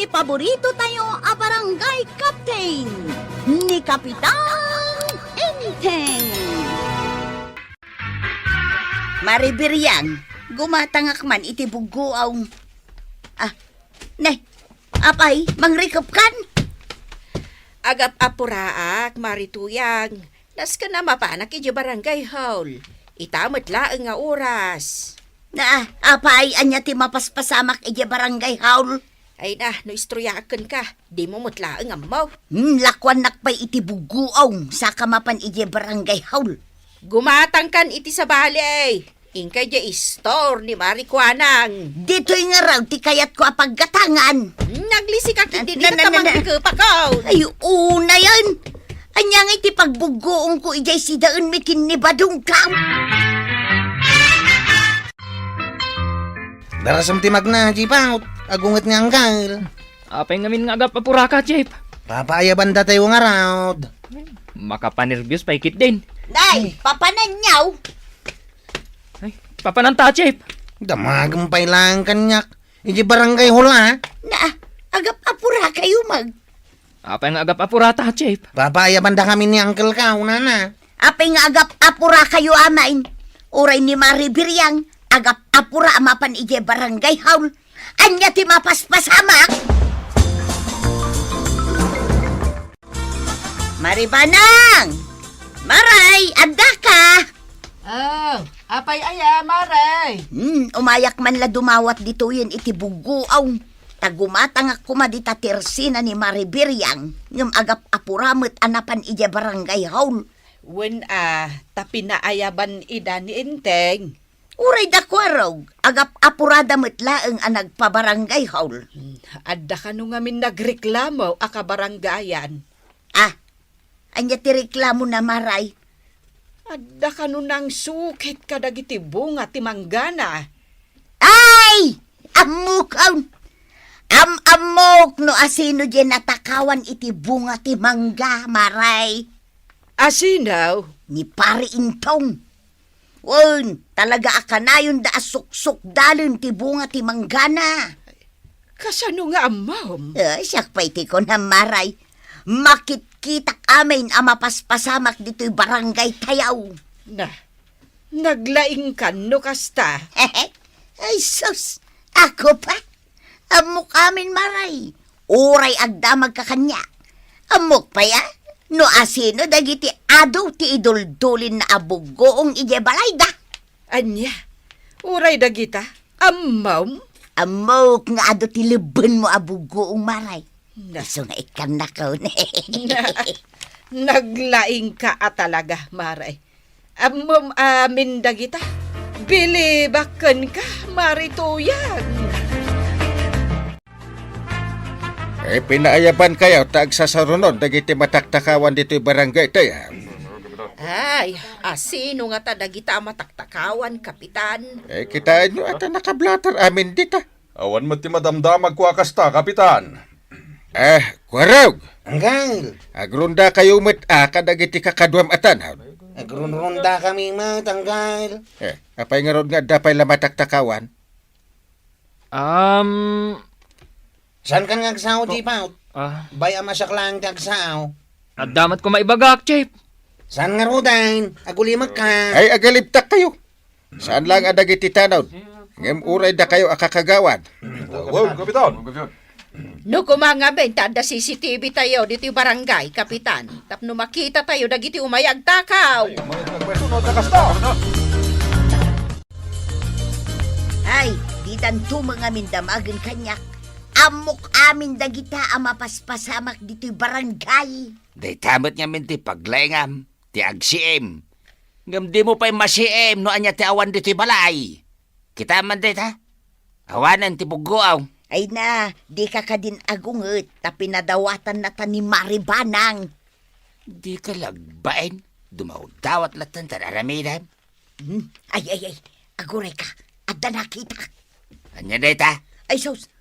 iti paborito tayo a barangay captain ni Kapitan Enteng. Maribiriang, gumatangak man iti buguaw. Apay, mangrikop kan? Agap apuraak, marituyang. Nas ka na mapanak iti barangay hall. Itamot laeng nga oras. Apay, anya ti mapaspasamak iti barangay hall. Ay na, no istroyakan ka. Di mo mutlaeng amaw. Lakwan nakpay iti buguaw sa kamapan iti barangay hall. Gumatang kan iti sa bali. Ingkay di store ni Marikwanang. Dito'y nga raw ti kayat ko apaggatangan. Naglisi ka kindi di ka mangrikopakaw. Ay, una yan. Anya nga iti pagbugoong ko ijay si daan may kinibadong kam. Darasam timag na, Jipaut. Agungat nga anggal. Apay ngamin nga agap apura ka, Chip. Papayaban da tayo nga raw. Makapanervyos pa ikit din. Day, papananyaw. Ay, papananta, Chip. Damagang pailang kanyak. Iji barangay hula, Agap apura kayo mag. Apay nga agap apura ta, Chip. papayaban da kami ni Uncle ka, una na. Apay nga agap apura kayo amain. Uray ni Maribiriang, agap apura amapan ije barangay haul. Anya ti mapaspasamak. Maribanang! Maray, adda ka! Apay aya, Maray. Umayak man la dumawat dito yun iti buguaw. Tagumatang ako madita tersina ni Maribiriang. Ngam agap apuramot anapan ije barangay haul. Wen tapi naayaban ida ni Enteng. Uray da kwarog, agap apurada metlaeng anag pabarangay haul. Adda ka nung ngamin nagreklamo aka barangayan. Anya ti reklamo na Maray. Adda ka nung nang sukit kadagiti bunga ti manggana. Ay! Amukaw! Amok no asino dyan natakawan iti bunga ti mangga, Maray. Asinaw? Ni pari intong. Wen, talaga akanayon da asuksok dalon ti bunga ti manggana. Kasano nga amam? Siyak pa iti ko na Maray. Makitkitak amin ang mapaspasamak dito'y barangay tayaw. Naglaing kan no kasta. Ay sus, ako pa. Amok amin Maray. Uray agdamag ka kanya. Amok pa ya. No asino dagiti ado ti iduldulin na abugoong ije balay da. Anya, uray dagita, amam? Amok nga ado ti liban mo abugoong Maray. Iso nga ikan na ko. Naglaing ka talaga, Maray. Amam amin dagita. Bilibakan ka, marituyan. Pinaayaban kayo tag sa sarunod dagiti mataktakawan dito'y barangay tayo. Ay, asino nga ta dagita mataktakawan, Kapitan? Kitaan nyo ata nakablatter amin dita. Awan mo ti madamdamag ko akasta, Kapitan. Kwarog. Anggal. Agrunda kayo kadagiti kakadwam atan. Agrunrunda kami matanggal. Apay nga ron nga dapay la mataktakawan. Saan ka nga agsaw, Jipaut? Baya masaklang agsaw. Damat ko maibagak, Chip. Saan nga rudain? Agulimag ka. Ay agalibtak kayo. Saan lang adagiti tanaw? Ngem uray da kayo akakagawan. Wow, Kapitan. No kumanga benta da CCTV tayo dito yung barangay, Kapitan. Tapno makita tayo dagiti umayag takaw. Sunod akasta. Ay, di tanto mga mindamagan kanyak. Amok amin dagita ang mapaspasamak dito'y barangay. Day tamot nga min ti paglaingam, ti agsiem. Ngam di mo pa'y masiem no anya ti awan dito'y balay. Kita man day ta? Awanan ti bugoaw. Ay na, di ka din agunget, ta pinadawatan na ta ni Maribanang. Di ka lagbain, dumawdawat latan tararamidan. Ay, aguray ka, adda nakita. Anya day ta? Ay sus,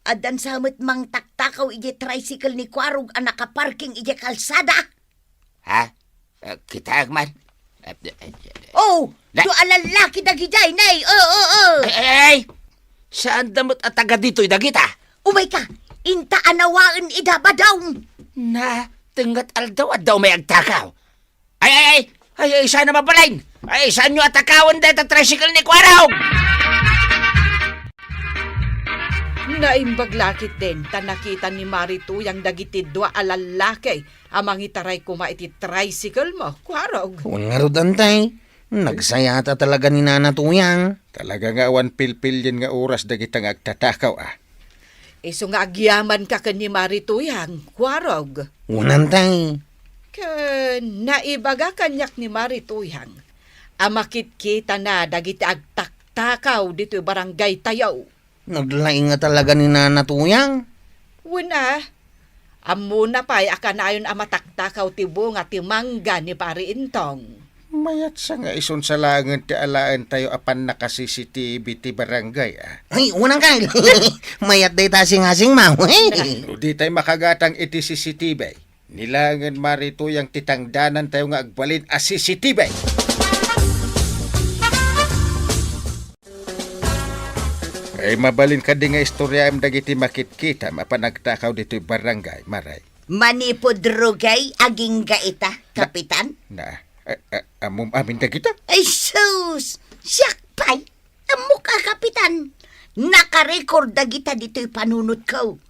adan samot mang taktakaw ije tricycle ni Kwarog ang nakaparking ije kalsada. Ha? Kita man? Oh, Na- do alalaki dagijay, nay. Ay! Saan damot at taga dito'y dagita? Umay ka, inta anawaan idabadaw. Na, tingat aldaw at daw may agtakaw. Ay, sana mabalain. Ay, saan nyo atakawan dahil tricycle ni Kwaraw? Naimbag lakit din, tanakita ni Maritu yang dagiti dua alalaki. Amang itaray kuma iti tricycle mo, Kwarog. Nga ro dantay. Nagsayata talaga ni Nana Tuyang. Talaga nga awan pilpil yan nga oras dagitang agtatakaw Iso nga agyaman ka ni Maritu yang, Kwarog. Unantay. Naibaga kanyak ni Maritu yang. Amakit kita na dagiti agtaktakaw dito barangay tayaw. Naglaing nga talaga ni Nana Tuyang. Wala. Amo na pa'y akanayon amataktakaw tibo nga timangga ni Pari Intong. Mayat sa nga ison sa langan ti alaan tayo apan naka-CCTV ti barangay Ay, unang kay. Mayat day tasing-asing mau. No, di tayo makagatang iti CCTV. Nilangan marito yung titangdanan tayo nga agbalin a CCTV. Ay mabalin ka di nga istorya am dagiti makit-kita mapanagtakaw dito barangay, Maray. Manipodrugay aging gaita, kapitan. Na, amom amin dagita? Ay sus! Siyak pa'y! Amo ka, kapitan! Nakarecord dagita dito'y panunod ko.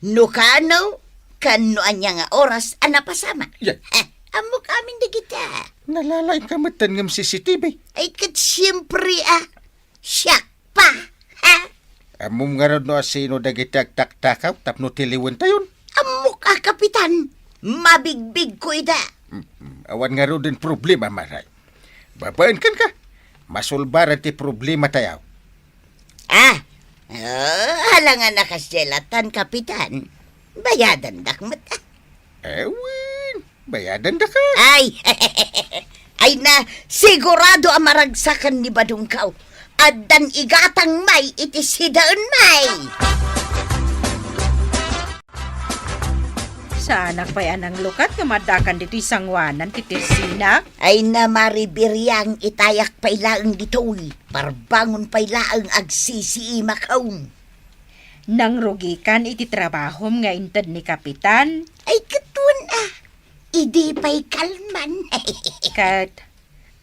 No kano, kano anya nga oras, anapasama. Yan. Amo ka amin dagita. Nalalay ka matan ngam CCTV. Ay kat siyempre siyak pa, ha? Amom nga rin no asino dagiti agtaktakaw tapno tiliwan tayon. Amo ka, kapitan! Mabigbig ko ida. Awan nga rin din problema, Maray. Babaan kan ka. Masulbaran ti problema tayo. Halangan nakasyelatan, kapitan. Bayadan dakmat. Ewin, bayadan da ka. Ay na, sigurado ang maragsakan ni Badungkaw. Addan igatang may itisidaan may. Sana pa yan ang lukat nga madakan dito isangwanan titirsinak. Ay na maribiryang itayak pailaang ditoy. Parbangon pailaang agsisi makaum. Nang rugikan iti trabahom nga intad ni Kapitan. Ay katun idi pa'y kalman. Kat,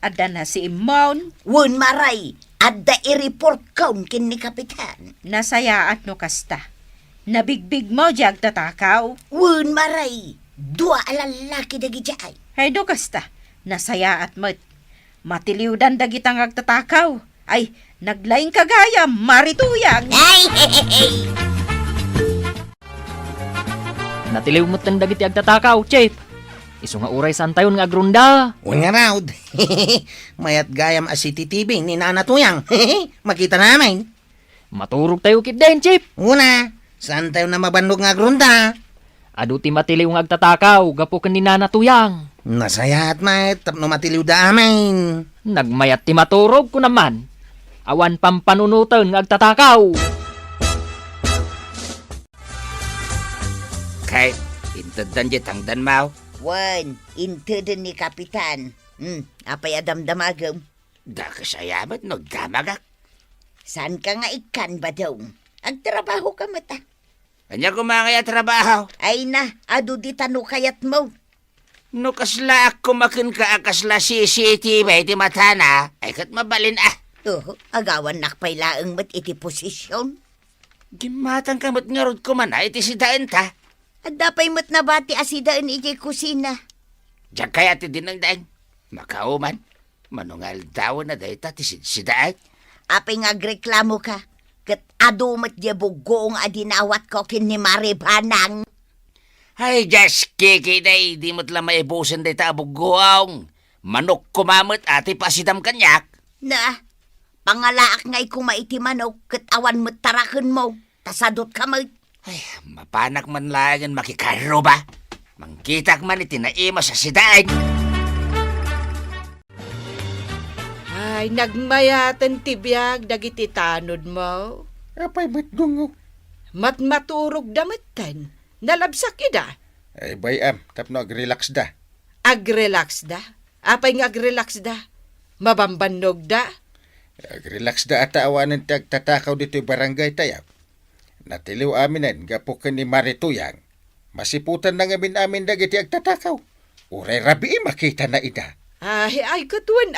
ada na si Imon. Wun maray, adda i-report kaun kin ni kapitan. Nasayaat no kasta. Nabigbig mo diag tatakaw. Wun maray, dua alalaki dagi jay. Hay do kasta. Nasayaat mo't. Matiliwdan dagitang agtatakaw. Ay, naglaing kagaya, marituyang. Natiliw mo't ng dagiti agtatakaw, Chip. Iso nga uray saan tayon nga agrunda. Nga raw. Mayat gayam a CCTV ni Nana Tuyang. Makita namin. Maturog tayo kit din, Chip. Una, saan tayo na mabandog nga grunda? Adu ti matiliw nga agtatakaw, gapo kan ni Nana Tuyang. Nasayahat may tapno matiliw da amin. Nagmayat ti maturog ko naman. Awan pampanunutan nga agtatakaw. Kahit, intadan di tangdan mau. Wan, into din ni kapitan. Apay adamdamagam. Da kasayamat no damagak. Saan ka nga ikan ba daw? Ang trabaho ka mata. Anya kumangaya trabaho. Ay na, adu di tanu kayat mo. No kasla ako makin ka akasla CCTV ti matana. Ay kat mabalin Agawan nakpailaang mat iti posisyon. Gimatang kamot nga rod ko man iti si daan ta. At dapay mat na bati asidaan iti kusina. Diyan kaya ti dinang makauman. Manungal daw na dahi ta ti si daan. Apay nga agreklamo ka. Kat adumat di bugong adinawat ko kin ni Maribanang. Ay, just kiki day. Di mo't lang maibusan day ta abugong. Manok kumamot ati pasidam kanyak. Na, pangalaak ngay kumaiti manok kat awan mo't tarakan mo. Tasadot ka mo. Ay, mapanak man lang makikaro ba? Mangkitak man itinaima sa sidaan. Ay, nagmayatan tibiyag dagiti tanod mo. Apay ba't dungo? Maturog damatan. Nalabsak ida. Ay bayam, tapno agrelax da. Agrelax da. Apay nga agrelax da. Mabambanog da. Agrelax da ata awanan ti agtatakaw dito barangay tayo. Natiliw aminan gapo ka ni Marituyang. Masiputan na ngamin amin dagiti agtatakaw. Uray rabi makita na ida. Ay katuan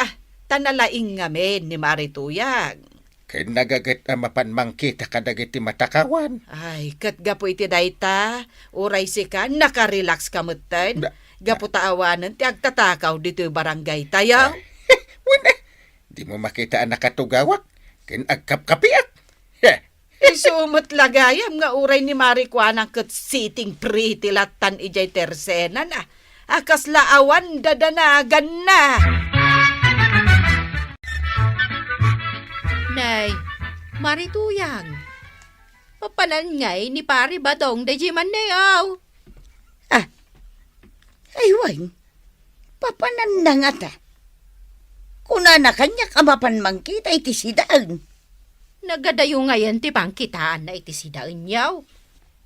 tanalaing ngamin ni Marituyang. Kay nagagat na mapanmangkita ka dagiti matakawan. Ay, katgapo iti dayta, uray si ka, nakarelax ka mutan. Gapo taawanan, ti agtatakaw dito yung barangay tayo. Wala. Di mo makita ang nakatugawak. Kin agkapkapiat. Isumot lagayam nga uray ni Marikwanang kat sitting pretty latan ijay tersenan Akas laawan dadanagan na. Nay, Marituyang. Papanan ngay ni pari badong da jiman nayaw. Ay, wang. Papanan na nga ta. Kuna na kanya kamapan mangkita iti sidaan. Nagadayo ngayon ti pangkitaan na iti sidaan yaw.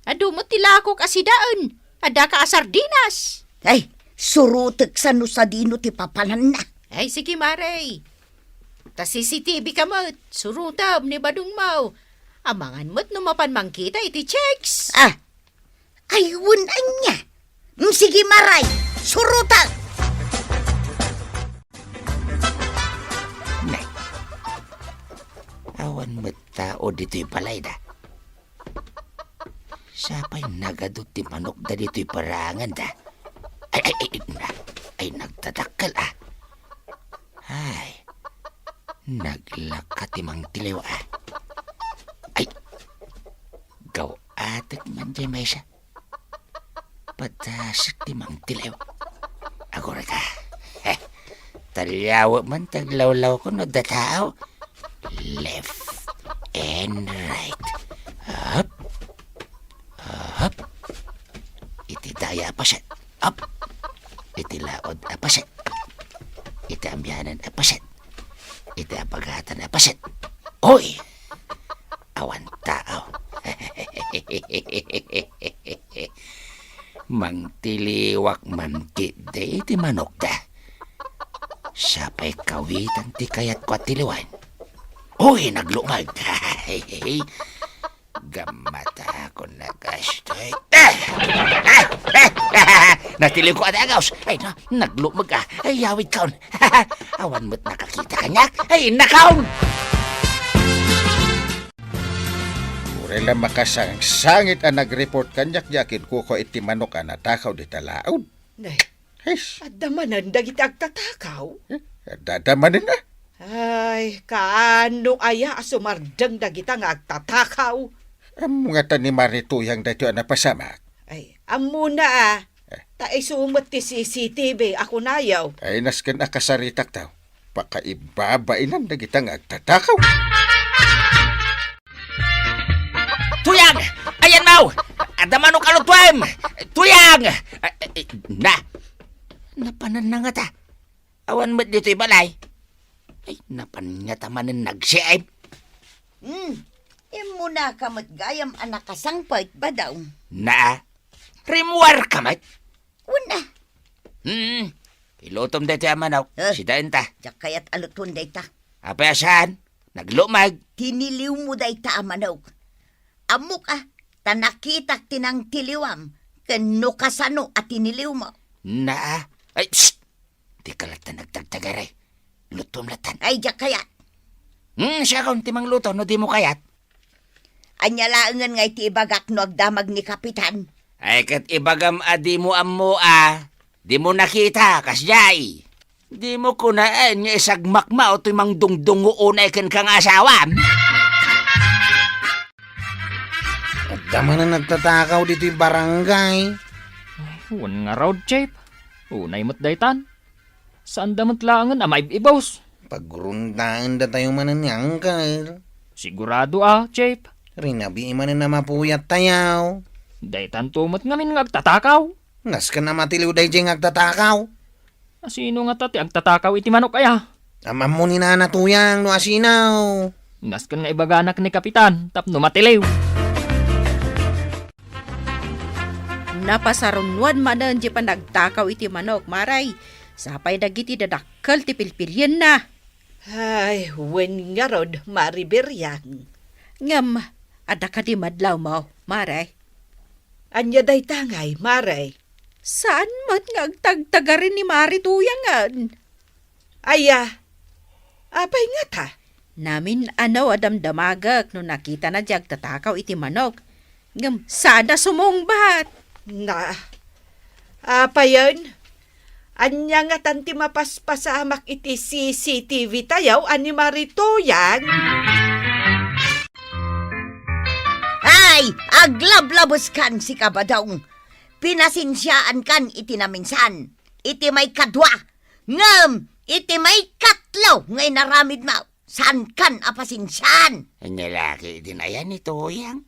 Adumot tilakok asidaan. Ada ka asardinas. Ay, surutek sa no sa dino ti papanan na. Ay, sige Maray. Ta CCTV ka mo't, surutab ni Badong Mau. Amangan mo't numapan mangkita iti checks. Ayun anya. Sige maray, surutak. Nay, awan mo't tao dito'y balay da. Sapay nagadot ti manok da dito'y parangan da. Ay, nagtadakkel Ay, naglakat imang tiliw Ay, gaw atik man di may siya. Patasik timang tiliw. Agora ka. Talyawa man taglawlaw ko no dataaw. Left and right. Up. Up. Iti daya pa siya. Up. Iti laod pa siya. Iti ambyanan pa siya. Iti apagatan pa siya. Oy! Awan tao. Mangtiliwak man kide iti manok da. Sapay kawitan ti kayat ko at tiliwan. Uy, naglumag. Gamata ako na gastoy. Natiliw ko at agaws. Ay, naglumag Ay, yawid kaon. Awan mo't nakakita kanyak. Ay, nakaon! Urela makasang sangit ang nag-report kanyak yakin ko iti manok ang natakaw di talaod. Nay, Hesh, adamanan dagiti agtatakaw. dadamanin na. Ay, kaano aya asumardang dagita nga agtatakaw. Ang mga ni Marituyang dito ang napasamak. Ay, amuna taay sumot ti CCTV ako nayaw. Ay nasken akasaritak tao. Pakaibabainan na kitang agtatakaw. Tuyang! Ayan mau! Adamano kalutwem! Tuyang! Napanan na nga ta. Awan mo't dito'y balay. Ay, napan nga tamanan nagsiaib. Imo na kamot gayam anak kasangpait ba daw? Rimuar kamat. Una, Ilutom dito ang manaw. Si Daenta. jak kayat alutun day ta. Apa saan? Naglumag. Tiniliw mo day ta amanaw. Amok tanakitak tinang tiliwam. Kano kasano at tiniliw mo. Ay, psst! Di ka latan nagtagtagaray. Lutom latan. Ay, jak kayat. Siya kung timang luto, no di mo kayat. Anyalaangan nga iti ibagak no agdamag ni Kapitan. Ay, kat ibagam di mo amo Di mo nakita, kasyay. Di mo kunaan niya isagmakma o timang dungdungo unay kan kang asawam. Dama na nagtatakaw dito yung barangay. Wan nga raw, Chip. Unay mo't daytan. Saan damat laangan may ibaws? Pagrundaan da tayo manan ni Uncle. Sigurado Chip. Rinabi manan na mapuyat tayaw. Daytan tumot ngamin nga agtatakaw. Nas ka na matiliw day jeng agtatakaw. Sino nga tati agtatakaw iti manok kaya? Amam mo ni Nana Tuyang no asinaw. Nas kan nga ibaganak ni Kapitan, tapno matiliw. Napasarunwan manan di pa nagtakaw iti manok, Maray. Sapay dagiti dadakkel ti pilpilyen na. Ay, wen nga rod, Mariberyang. Ngam, Ada ka di madlaw mo, Maray. Anya day tangay, Maray. Saan mat nga agtagtaga rin ni Mari tuyangan? Aya, apay nga ta? Namin adamdamagak no nakita na diag tatakaw iti manok. Ngam, sana sumungbat. Nga, apa yun? Anya nga tanti mapaspasamak iti CCTV tayaw ani maritoyan. Ay, aglablabos kan si kabadong. Pinasinsyaan kan iti naminsan. Iti may kadwa. Ngam, iti may katlaw ngay naramid mo. Saan kan apasinsyan? Ang lalaki din ayan ni Tuyang.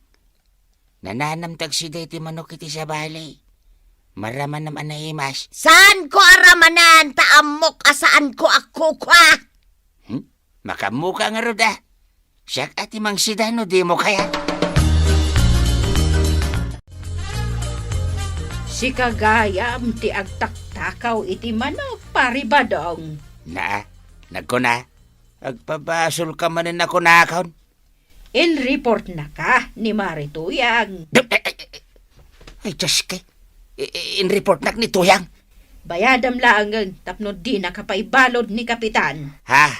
Nananamtag si iti manok iti sa balay. Maraman naman na imas. Saan ko aramanan taamok asaan ko ako kwa? Makamuka nga roda. Siyak ati mang sidano di mo kaya. Si kagayam ti agtaktakaw iti manok paribadong. Nagkuna. Agpabasol ka manin ako nakon. In report na ka ni Marituyang. Ay, Diyos kay. In-report nak ni Tuyang. Bayadam laangan tapno di nakapaibalod ni Kapitan. Ha?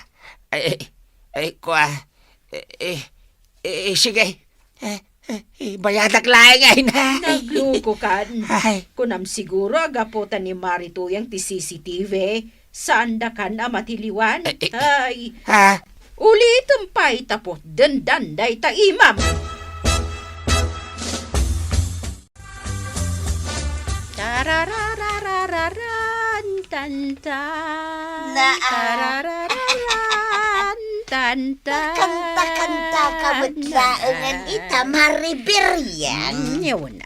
Kwa. Sige. Bayadak laing ay na. Nagluko kan. Ay. Kunam siguro agaputan ni Marituyang ti CCTV. Saan da kan amatiliwan? Ay. Ha? Ulitin pa'y tapot dandanday ta imam. Tarararararan tantan. Tararararan tantan. Kanta-kanta kabutlaangan ita maribiryan. Yun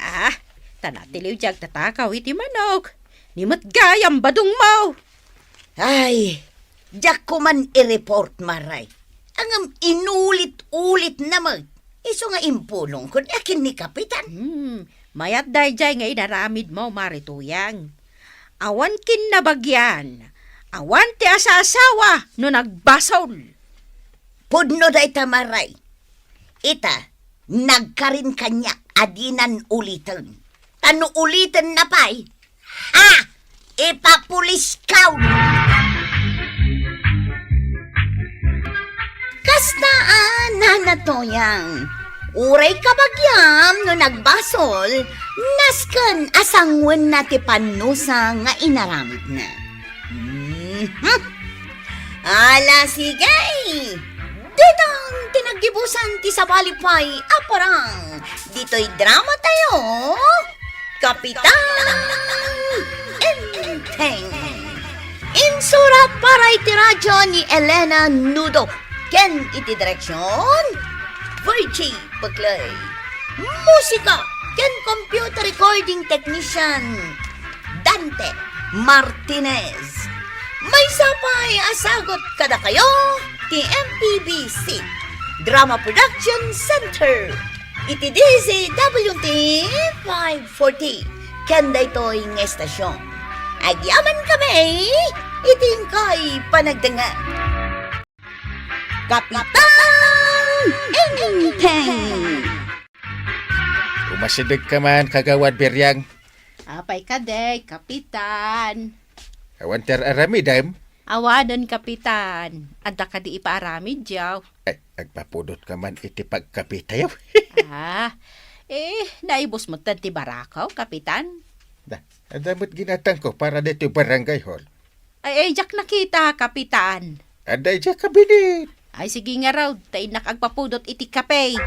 tanatiliw jag tatakaw iti manok. Nimot gayam badong mo. Ay, jak ko man i-report, Maray. Ang inulit-ulit naman. Iso nga impulong ko akin ni Kapitan. Mayat day jay nga inaramid mo, Marituyang. Awan kin nabagyan. Awan ti asa-asawa no nagbasol. Pudno da ita, Maray. Ita, nagkarin kanya adinan ulitan. Tano ulitan na pa'y? Ipapulis kaw! Kastaan na natoyang. Uray kabagyam no nagbasol, nasken asangwen na ti panusa nga inaramid na. Ala sige! Ditang tinagibusan ti sabalipay aparang. Dito'y drama tayo. Kapitan Enteng. Insurat para iti radyo ni Elena Nudo. Ken iti direksyon Virgie Baglay. Musika ken computer recording technician Dante Martinez. May sapay asagot kada kayo ti MPBC Drama Production Center. Iti DZWT 540. Kanda ito'y ng estasyon. Agyaman kami, iting ko'y panagdanga. Kapitan Enteng. Umasidig ka man, kagawad Biryang. Apay ka day, Kapitan. Awan ter aramidam. Awadan, Kapitan. Adda ka di ipaaramid, jaw. Ay, agpapudot ka man iti pagkapitayaw. Naibos mo ti barakaw, Kapitan. Adamot ginatang ko para dito barangay hall. Jak nakita, Kapitan. Aday dya kabinit. Ay, sige nga raw, tayo nakagpapudot iti kape.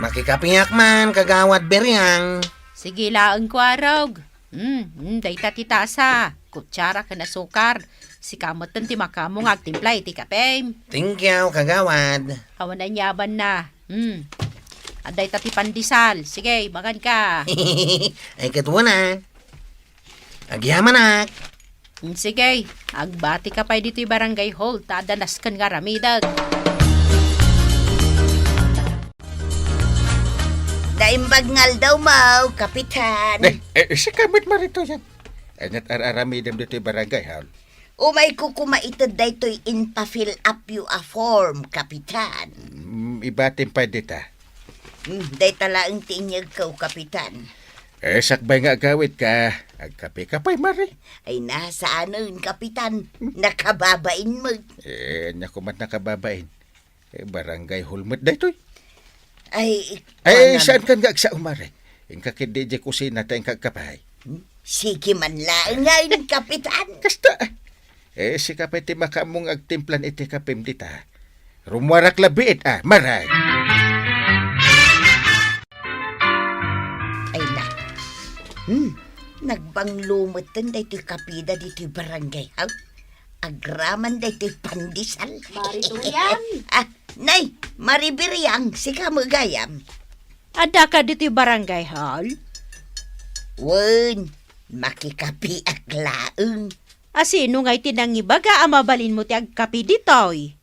Makikapiyak man, kagawad Biryang. Sige laang ko araw. Day tatitasa. Kutsara ka na sukar. Si kamotan ti makamong agtimpla iti kape. Thank you, kagawad. Awan na nyaban na. Aday tati pandisal. Sige, makan ka. Ay katwa na. Agyaman na. Sige, agbati ka pa dito'y barangay hall. Tadanas kan nga ramidag. Daimbagngal daw mau, Kapitan. Si kamot marito yan. Anyat araramidam dito barangay hall. Umay ko kumaitad daytoy in pa-fill up you a form, Kapitan. Ibatin pa dita. Day talaang tinyag kaw, Kapitan. Sakbay nga gawit ka. Agkape ka pa'y, Mari. Ay nasa anon, Kapitan. Nakababain mo. Nya kumat nakababain. Barangay hulmut daytoy. Ay, Saan kan nga sa umare? Yung kakididya kusina tayong kagkapay. sige man lang ngayon, Kapitan. Kasta. Si kapay ti makamong agtimplan iti kapim dita. Rumwarak labiit, Maray. Ay na. Nagbanglumutan daytoy kapida dito'y barangay. Agraman daytoy pandisal. Marituyan! Nay, Maribiriang, sika magayam. Ada ka dito'y barangay hall? Wen, makikapi aklaeng. Asino nga'y tinangibaga mabalin mo ti agkapi ditoy?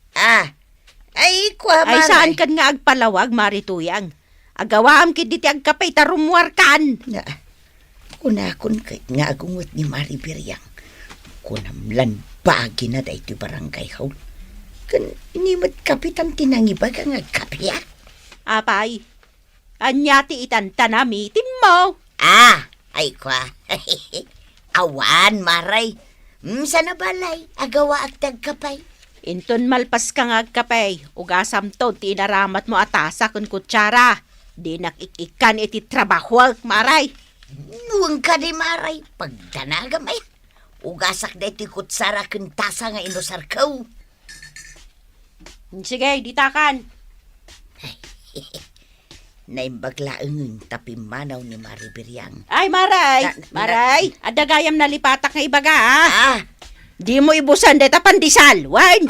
Ay, kwa Ay maray. saan kan nga agpalawag, Marituyang? Agawaam kit diti agkapay tarumwar kan. Na, kunakon kay nga agungot ni Maribiriang. Kunamlan bagi na daytoy barangay hall. Kan inimot kapitan tinangibaga nga kapiya. Apay, anyati itan tanamitin mo. Ay kwa. Awan, maray. Sana balay, agawa at tagkapay. Inton malpas ka nga agkapay, ugasam to, tinaramat mo atasa kun kutsara. Di nakikikan iti trabaho, maray. Nuwang ka di maray, pagdanagam ay. Ugasak da iti kutsara kun tasa nga inusar kaw. Sige, ditakan. Naimbaglaeng tapi manaw ni Maribiriang. Ay, maray. Maray, adagayam na lipatak nga ibaga, ha? Di mo ibusan deta pandisal, wan.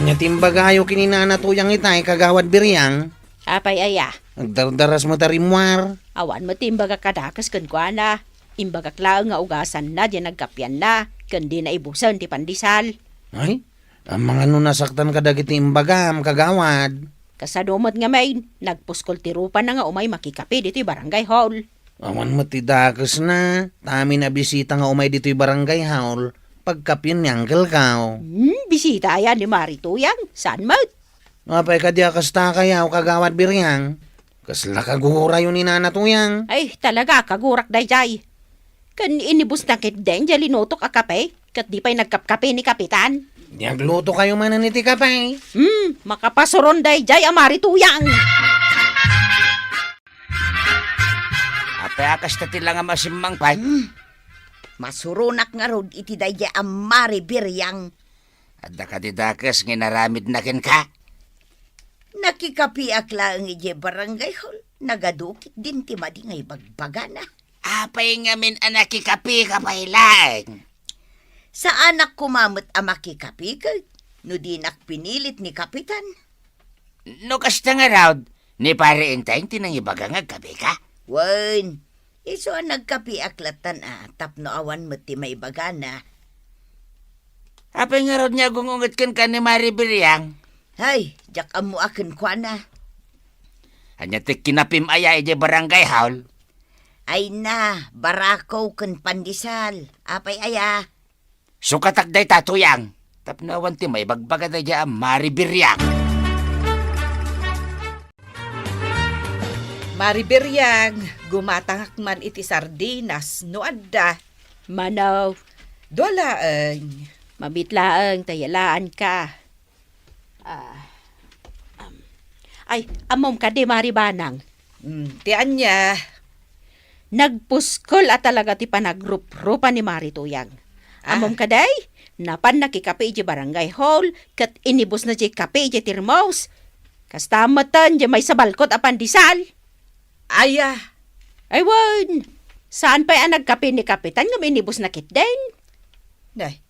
Nya timbagayo kininanatuyang itay kagawad Biriang. Apay aya, Agdardaras mo tarimwar. awan mo timbaga kadakas kun kuana. Imbagak laang nga ugasan na, di nagkapyan na. Kundi na ibusan ti pandisal. Ay, ang mga nasaktan ka dagiti imbagam kagawad. Kasadumot nga may, nagpuskol ti rupa na nga umay makikapi dito'y barangay hall. Awan mo ti dakas na. Tami na bisita nga umay dito'y barangay hall. Pagkapin niyanggal ka. Bisita yan ni Marituyang. Saan mo? Apay ka di akasta kayaw kagawad Biriang. Kasla kagura yun ni nanatuyang. Ay, talaga, kagurak dayjay. Kan inibus na kit den, jali notok akape. Kat di pa'y nagkapkape ni Kapitan. Niyagluto kayo mananiti ka pa eh. Makapasuron dayjay ang Marituyang. Apay akas na tila nga masimang pa. Masurunak nga rod iti dayja ang Maribiriang. Adda ka di dakas nginaramid na kin ka. Nakikapi akla ang ije barangay hall. Nagadukit din ti madi ngay bagbagana. Apay nga min anaki kapi ka pa ilang. Sa anak kumamot ang makikapi ka, no di pinilit ni Kapitan. No kasta nga raw, ni pare intay tinangibaga nga kapi ka. Wen, iso ang nagkapi aklatan tapno awan mo ti may bagana. Apay nga raw niya gungungot kan ka ni Maribiriang. Hay, jak amo akin kwa na. Anya ti kinapim aya ije barangay hall. Ay na, barako kan pandisal. Apay aya. Sukatak day tatuyang. Tapnawan ti may bagbaga day dya Maribiriang. Maribiriang, gumatangak man iti sardinas, no adda. Manaw. Dolaan. Mabitlaang, tayalaan ka. Ay, amom ka di Maribanang. Tiyan niya. Nagpuskol at talaga ti panagrup-rupa ni Marituyang. Amom ka day, napan nakikape iti barangay hall, kat inibus na iti kape iti tirmos. Kastamatan di may sabalkot a pandisal. Aya. Ay, wan. Saan pa ang nagkape ni Kapitan nga minibus na kit din? Nay,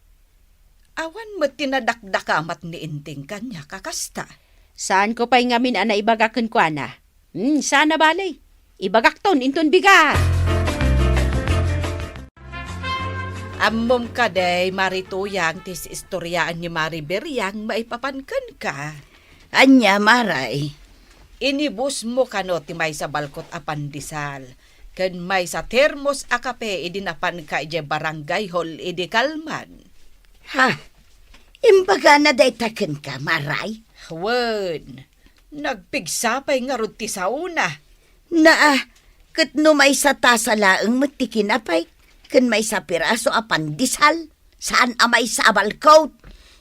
awan mo tinadakdakamat ni inting kanya kakasta. Saan ko pa'y ngamin ana ibagakan ko ana? Sana balay. Ibagak ton, inton bigat. Ammom ka day, Marituyang, tis istoryaan ni Maribiriang maipapankan ka. Anya, maray. Inibus mo kano ti may sa balkot a pandisal. Ken may sa termos a kape idinapan ka ije barangay hall idi kalman. Ha? Imbaga na daytaken ka, Maray? Wen, nagpigsapay nga ruti sa una. Naa, kat no may sa tasa laeng matikinapay, kan may sa piraso a pandisal, saan amay sa abalkaut?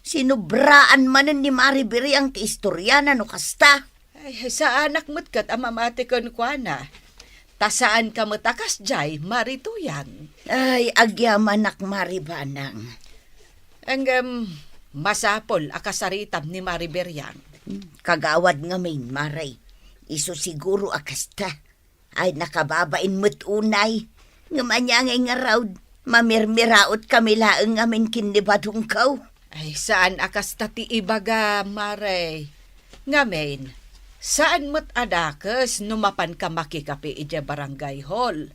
Sinubraan manen ni Maribiri ang ti istoryana no kasta. Ay, sa anak mo't kat amamati kon kwa na. Tasaan ka matakas jay, marituyang. Ay, agyaman ak Maribanang. Ang masapol akasaritam ni Mariberyang. Kagawad nga main, Maray. Iso siguro akasta. Ay, nakababain mo't unay. Nga manyangay nga raud, mamirmiraot kami laeng ngamin kinibadungkaw. Ay, saan akas tati ibaga, Maray? Ngamen, saan mo't adakas numapan ka makikapi ije barangay hall?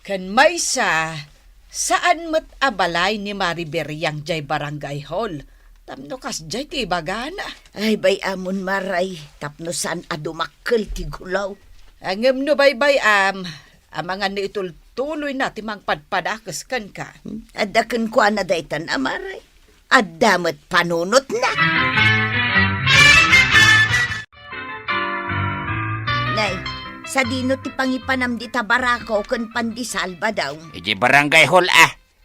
Kan may saan mo't abalay ni Mariberyang jay barangay hall? Tamno kas jay ti ibaga na. Ay, bay amon, Maray. Tapno saan adumakkel ti gulaw. Angem no baybay mga niitultuloy na timang padpadakas kan ka. Adaken ko na daytan, Maray. Adamot panunot na. Nay, sa dino ti pangipanam di tabarako ken pandisal ba daw? Iji barangay hall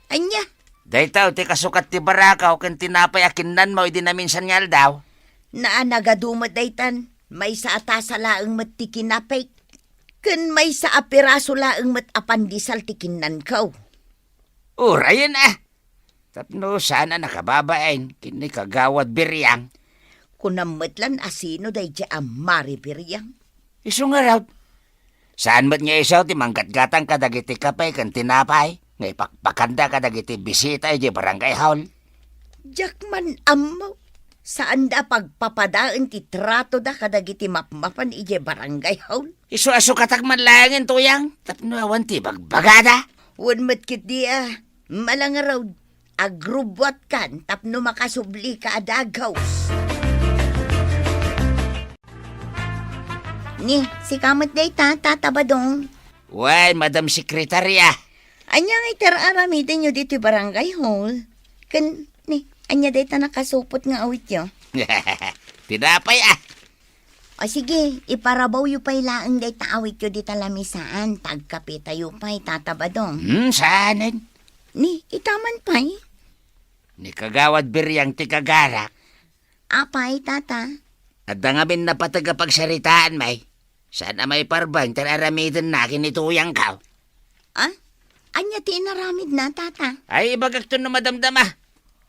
Anya, Daytaw, ti kasukat ti barakaw, ken tinapay akinnan mo, idi namin sanyal daw. naa nagadumot daytan. May sa atasa laeng mat ti kinapay. Ken may sa apiraso laeng mat apandisal ti kinnan kaw. Urayan Tapno sana nakababain, kini kagawad biryang. Kunametlan asino day di Maribiriang. Iso nga raw. Saan mat nga isaw ti manggat-gatang kadagiti kapay kan tinapay? Ngay pakpakanda kadagiti bisita iti barangay hall. Jakman amaw. Saan da pagpapadaan ti trato da kadagiti mapmapan ije barangay haul? Iso aso katak manlangin tuyang. Tapno awan ti bagbagada. Wan matkit di malangaraw. Agrubot kan tapno makasubli ka adagaw. Ni, si kamot day tatabadong. Wan, Madam Sekretarya. Anya nga iter-aramitin nyo dito barangay hall. Anya day nakasupot nga awit nyo. Tinapay O sige, iparabaw yu pa'y laang day taawit nyo dito lamisaan. Tagkape tayo pa'y tatabadong. Saanan? Ni, itaman pa'y. Ni kagawad biryang ti kagarak. Apay, tata. At dangamin na patagapagsaritaan, may. Sana may parbang tararamitin na kinituyang ka. Ah? Anya ti inaramid na, tata. Ay, ibagak to na madamdama.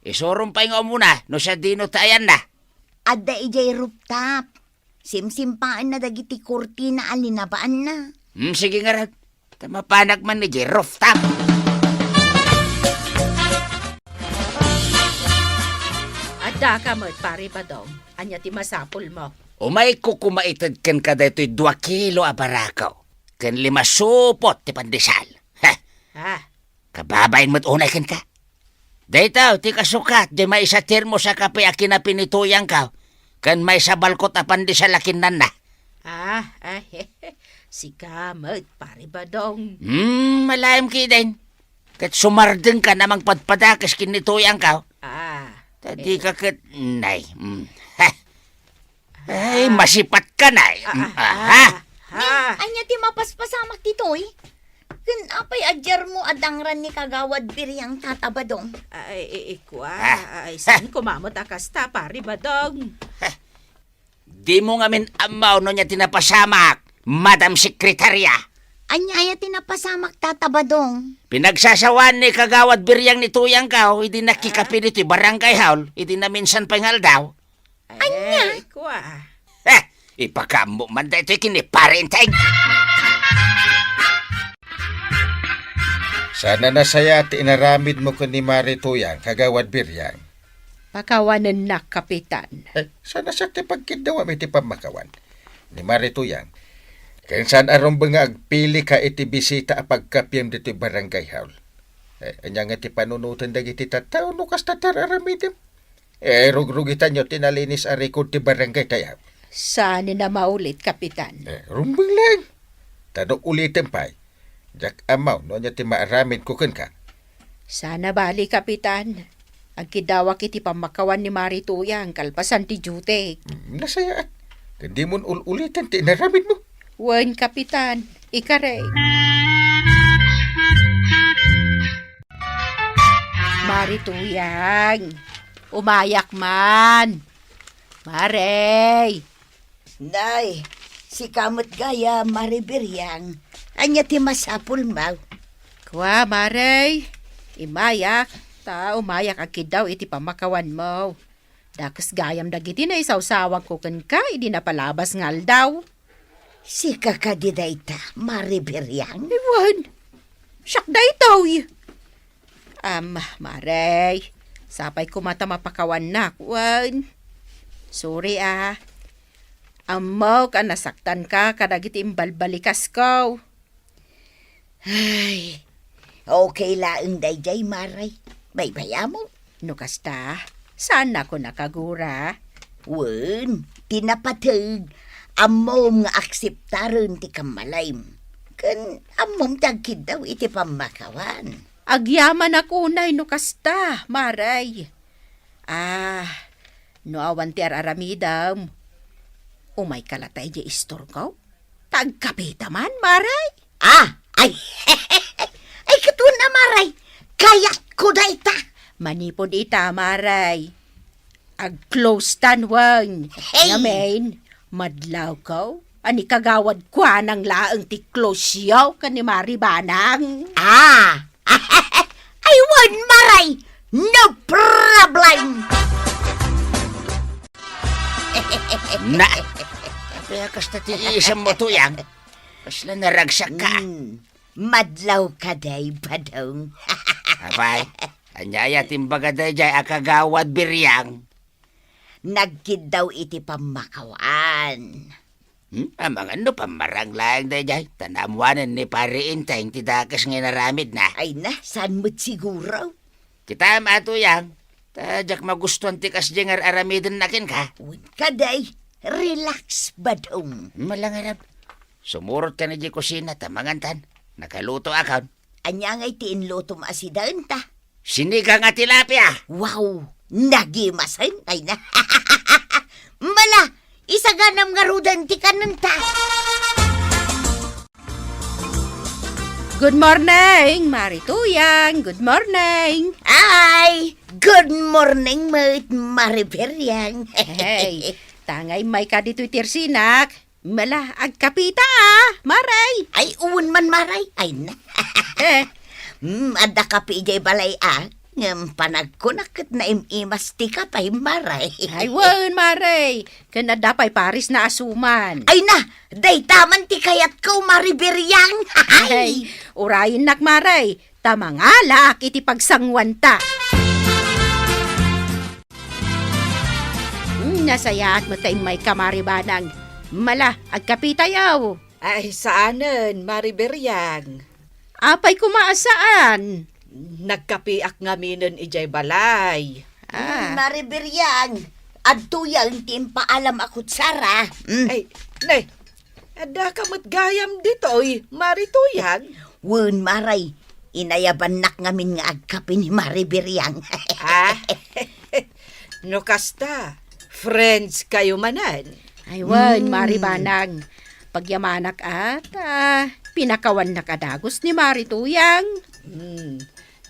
Isurong pa nga muna, no siya dino tayan na. Adda ijay rooftop. Simsimpaan na dagiti kurtina alinabaan na. Sige nga rin. Tamapanak man ni rooftop. Adda ka mo't pare ba dong? Anya ti masapol mo. Umay ko kumaitad ken kada ito'y 2 kilo a barakaw. Ken 5 supot ti pandesal. Kababain mo't unay ken ka. Daytaw, ti kasukat, di may isa termo sa kape a kinapinituyang ka. Ken may sa balkot a pandesal a kinnan na. Si kamot pare ba dong? Malayam kiden. Kat sumardeng ka namang padpadakas kinituyang ka. Tadi ka kat... Nay. Ay, masipat ka, nay. Anya ti mapaspasamak titoy. Ken apay adjar mo adangran ni kagawad biryang tatabadong. Saan kumamot akasta pare ba dong? Di mo ngamin amaw no niya tinapasamak, Madam Sekretarya. Anya tinapasamak tatabadong. Pinagsasawan ni kagawad biryang ni tuyang ka, hindi nakikapi nito'y barangay haul, hindi na minsan pangal daw. Anya? Ipakamo man da ito'y kiniparintay. Sana nasaya at inaramid mo ko ni Marituyang, kagawad biryang. Pakawanan na, kapitan. Sana sa ti pagkindawa may ti pamakawan. Ni Marituyang, kaya saan arong ba nga agpili ka iti bisita a pagkapiyam dito barangay haul. Anya nga ti panunutan dagiti tataw no kas tatararamidim. Rugrugitan nyo tinalinis a record ti barangay tayaw. Saan na maulit, kapitan? Rumbang lang. Tanong ulitin pa. Jak amaw no niya ti maaramid ko ken ka. Sana bali, Kapitan. Ang kidawak iti pamakawan ni Marituyang kalpasan ti Jute. Nasaya at. Hindi mo ulitan ti inaramid mo. Wen, Kapitan. Ikare. Marituyang. Umayak man. Marey. Nay, si kamot gaya Maribiryang. Anya ti masapul maw. Kwa, Marey. Imayak. Ta, umayak ang kidaw iti pamakawan mo. Dakas gayam dagiti na isawsawag ko kan ka, idi na palabas ngal daw. Si kakadiday ta, Maribiryang. Iwan. Siyak da itaw. Marey. Sapay ko mata mapakawan na, Wan. Sorry Amaw ka nasaktan ka, kadagiti imbalbalikas ko. Ay, okay laeng dayjay, Maray. Baybaya mo. No kasta, saan ako nakagura? Wen, tinapatag. Amom nga akseptaran ti kamalaym. Kan amom tagkid daw iti pamakawan. Agyaman ako unay no kasta, Maray. No awan ti araramidam. Umay kalatay di istor ko. Tagkapita man, Maray. Ay, ay katun na, Maray. Kayat ko da ita. Manipod ita, Maray. Ag-close tanwang. Hey! Ngamen, madlaw ko. Ani kagawad kwa ng laang ti close yaw ka ni Maribanang. Ay, wan, Maray. No problem. Na! Kaya kasta ti isang mo tuyang. Kasla naragsak ka. Madlaw ka day, badong. Abay, anyaya timbaga day jay akagawad biryang. Nagkid daw iti pamakawan. Amang ano pamarang lang day jay. Tanamuanan ni pari inteng ti dakas nga naramid na. Ay na, saan mo't siguro? Kita matuyang. Tajak magustuhan ti kas jengar aramidin nakin ka. Wan ka day. Relax, badong. Malangarap. Sumurot ka na di kusina tamangantan. Nakaluto akaw. Anya ngay tiinlutom asidan ta. Sinigang at tilapia. Wow, nagimasan. Ay na. Mala, isaganam nga rudan ti kananta. Good morning, Marituyang. Good morning. Ay, good morning, mate, Mariberyang. Hey, tangay may ka dito'y tirsinak. Mala, agkapita Maray. Ay, uwan man, Maray. Ay na. Ada ka pijay balay Ngam panagkunakit na imimas ti ka pa'y, Maray. Ay, wan, Maray. Kanadapay paris na asuman. Ay na, day taman ti kayat ko, Mariberyang. Ay, urayin nak, Maray. Tamangalak iti pagsangwanta. Nasayaat mo tayo may kamaribanang. Mala, agkapitayaw. Ay, saanen, Mariberyang? Apay kumaasaan. Nagkapiak nga minin ijay balay. Mariberyang, adtuyang timpaalam akot Sara. Ay, nay, ada kamot gayam dito'y, Marituyang. Wen, Maray, inayaban nak ngamin nga agkapi ni Mariberyang. No kasta, friends kayo manan. Ay, wan, Maribanang. Pagyamanak at pinakawan na kadagos ni Marituyang.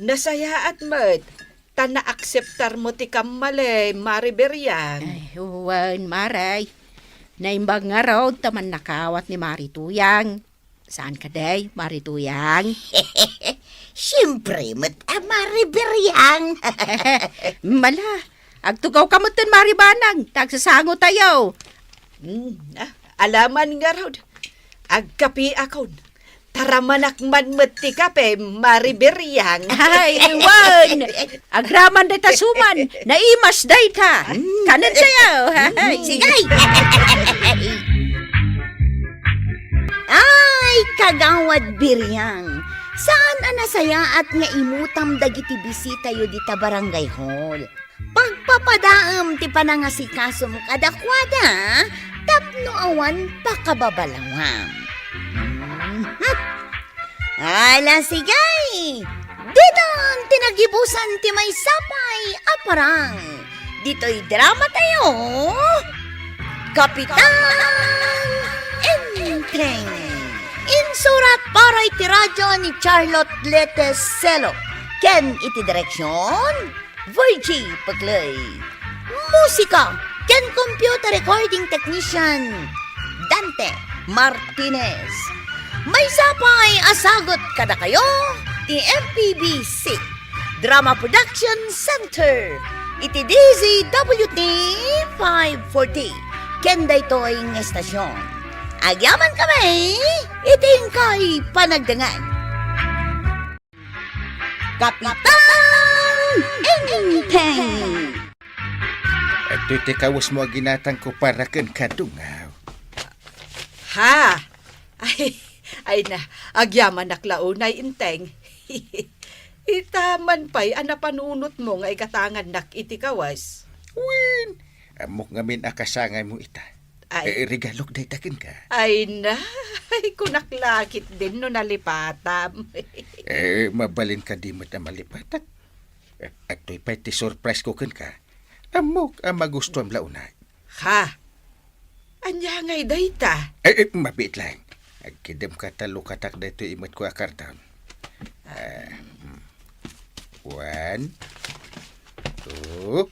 Nasaya at mat, tana-akseptar mo ti kamale, Mariberyang. Ay, wan, Maray. Naimbang nga raw taman nakawat ni Marituyang. Saan ka day, Marituyang? Siyempre, Mariberyang. Mala, agtugaw kamutan Maribanang. Tagsasango tayo. Alaman nga raw, agkapi akon. Taramanak man mati kape, Mariberyang. Ay, wan! Agraman day tasuman. Naimas day ta. Kanan sayo. Sigay! Ay, kagawad biryang. Saan anasaya at nga imutam dagiti bisita yo dita barangay hall? Pagpapadaam ti panangasikaso mo kadakwada, tapno awan pakababalawam. Ala sigay! Dinon, tinagibusan ti may sapay, aparang. Dito'y drama tayo. Kapitan Enteng. Insurat para iti radyo ni Charlotte Leteselo. Ken iti direksyon, Virgie Paglay. Musika, ken computer recording technician, Dante Martinez. May sapay asagot kada kayo, ti MPBC Drama Production Center. Iti DZWT 540. Ken daytoy nga estasyon. Agyaman kami, iting kay panagdangan. Kapitan Enteng. At iti kawas mo ginatang ko para ken kadungaw. Ha? Ay na, agyaman naklaunay inteng. Itaman pa'y anapanunot mo nga ikatangan nak iti kawas. Win! Amok ngamin akasangay mo ita. Ay, Regalok day takin ka. ay na, ay kunaklakit din no nalipatam. Mabalin ka di mo na malipatan. At to'y pa'y ti surprise ko ken ka. Amok ang magusto ang launay. Ha? Anya ngay dayta? Mabit lang. Agkidem ka talo katak dito imot ko akartan. 1, 2,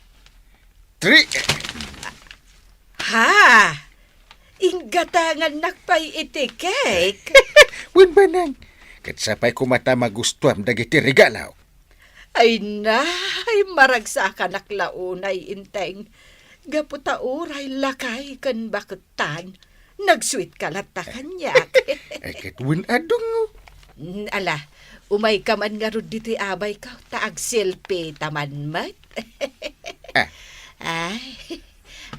3. Ha? Inggatangan nakpay iti cake? Win ba nang? Katsapay ko mata magustuhan dagiti regalaw. Ay na, ay maragsa ka naklaunay inteng. Gaputa uray lakay kan bakutan. Nag-sweet ka lata kanyak. Ay katwin adong. Ala, umay ka man nga ron diti abay ka. Taag selfie taman mat. Ay,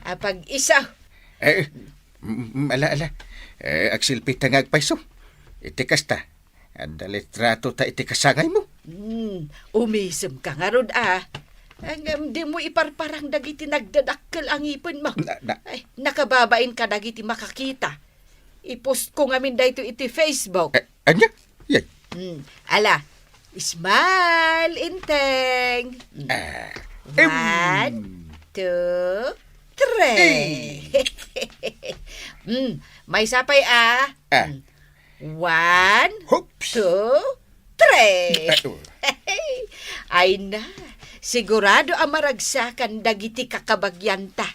apag isa. Ala. Agsilpi tangag paiso. Iti kasta. Anda litrato ta iti kasangay mo. Umisem ka nga ron Ang di mo iparparang dagiti nagdadakkel ang ipon mo. Ay, nakababain ka dagiti makakita. I-post ko ngamin dahito iti Facebook. Anya? Yan. Ala, smile, inteng. 1, 2, 3. May sapay 1, Hoops. 2, 3. Ay na, sigurado ang maragsakan dagiti kakabagyanta.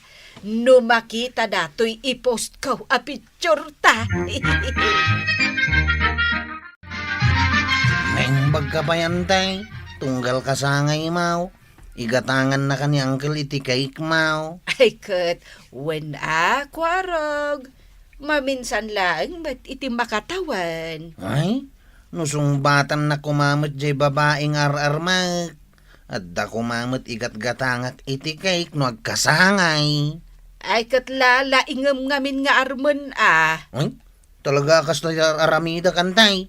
No makita dato'y i-post ko a picture ta. Naimbag ka pa yan, tay. Tunggal ka sa ngay, mau. Igatangan na ka ni Uncle iti cake, mau. Ay kat, when kwarog, maminsan lang ba't iti makatawan. Ay, nusungbatan na kumamot jay babaeng ar-armak. At da kumamot igat-gatangak iti cake no agkasangay. Ay kat lala, ingam ngamin nga armon Ay, talaga kas na aramida kantay.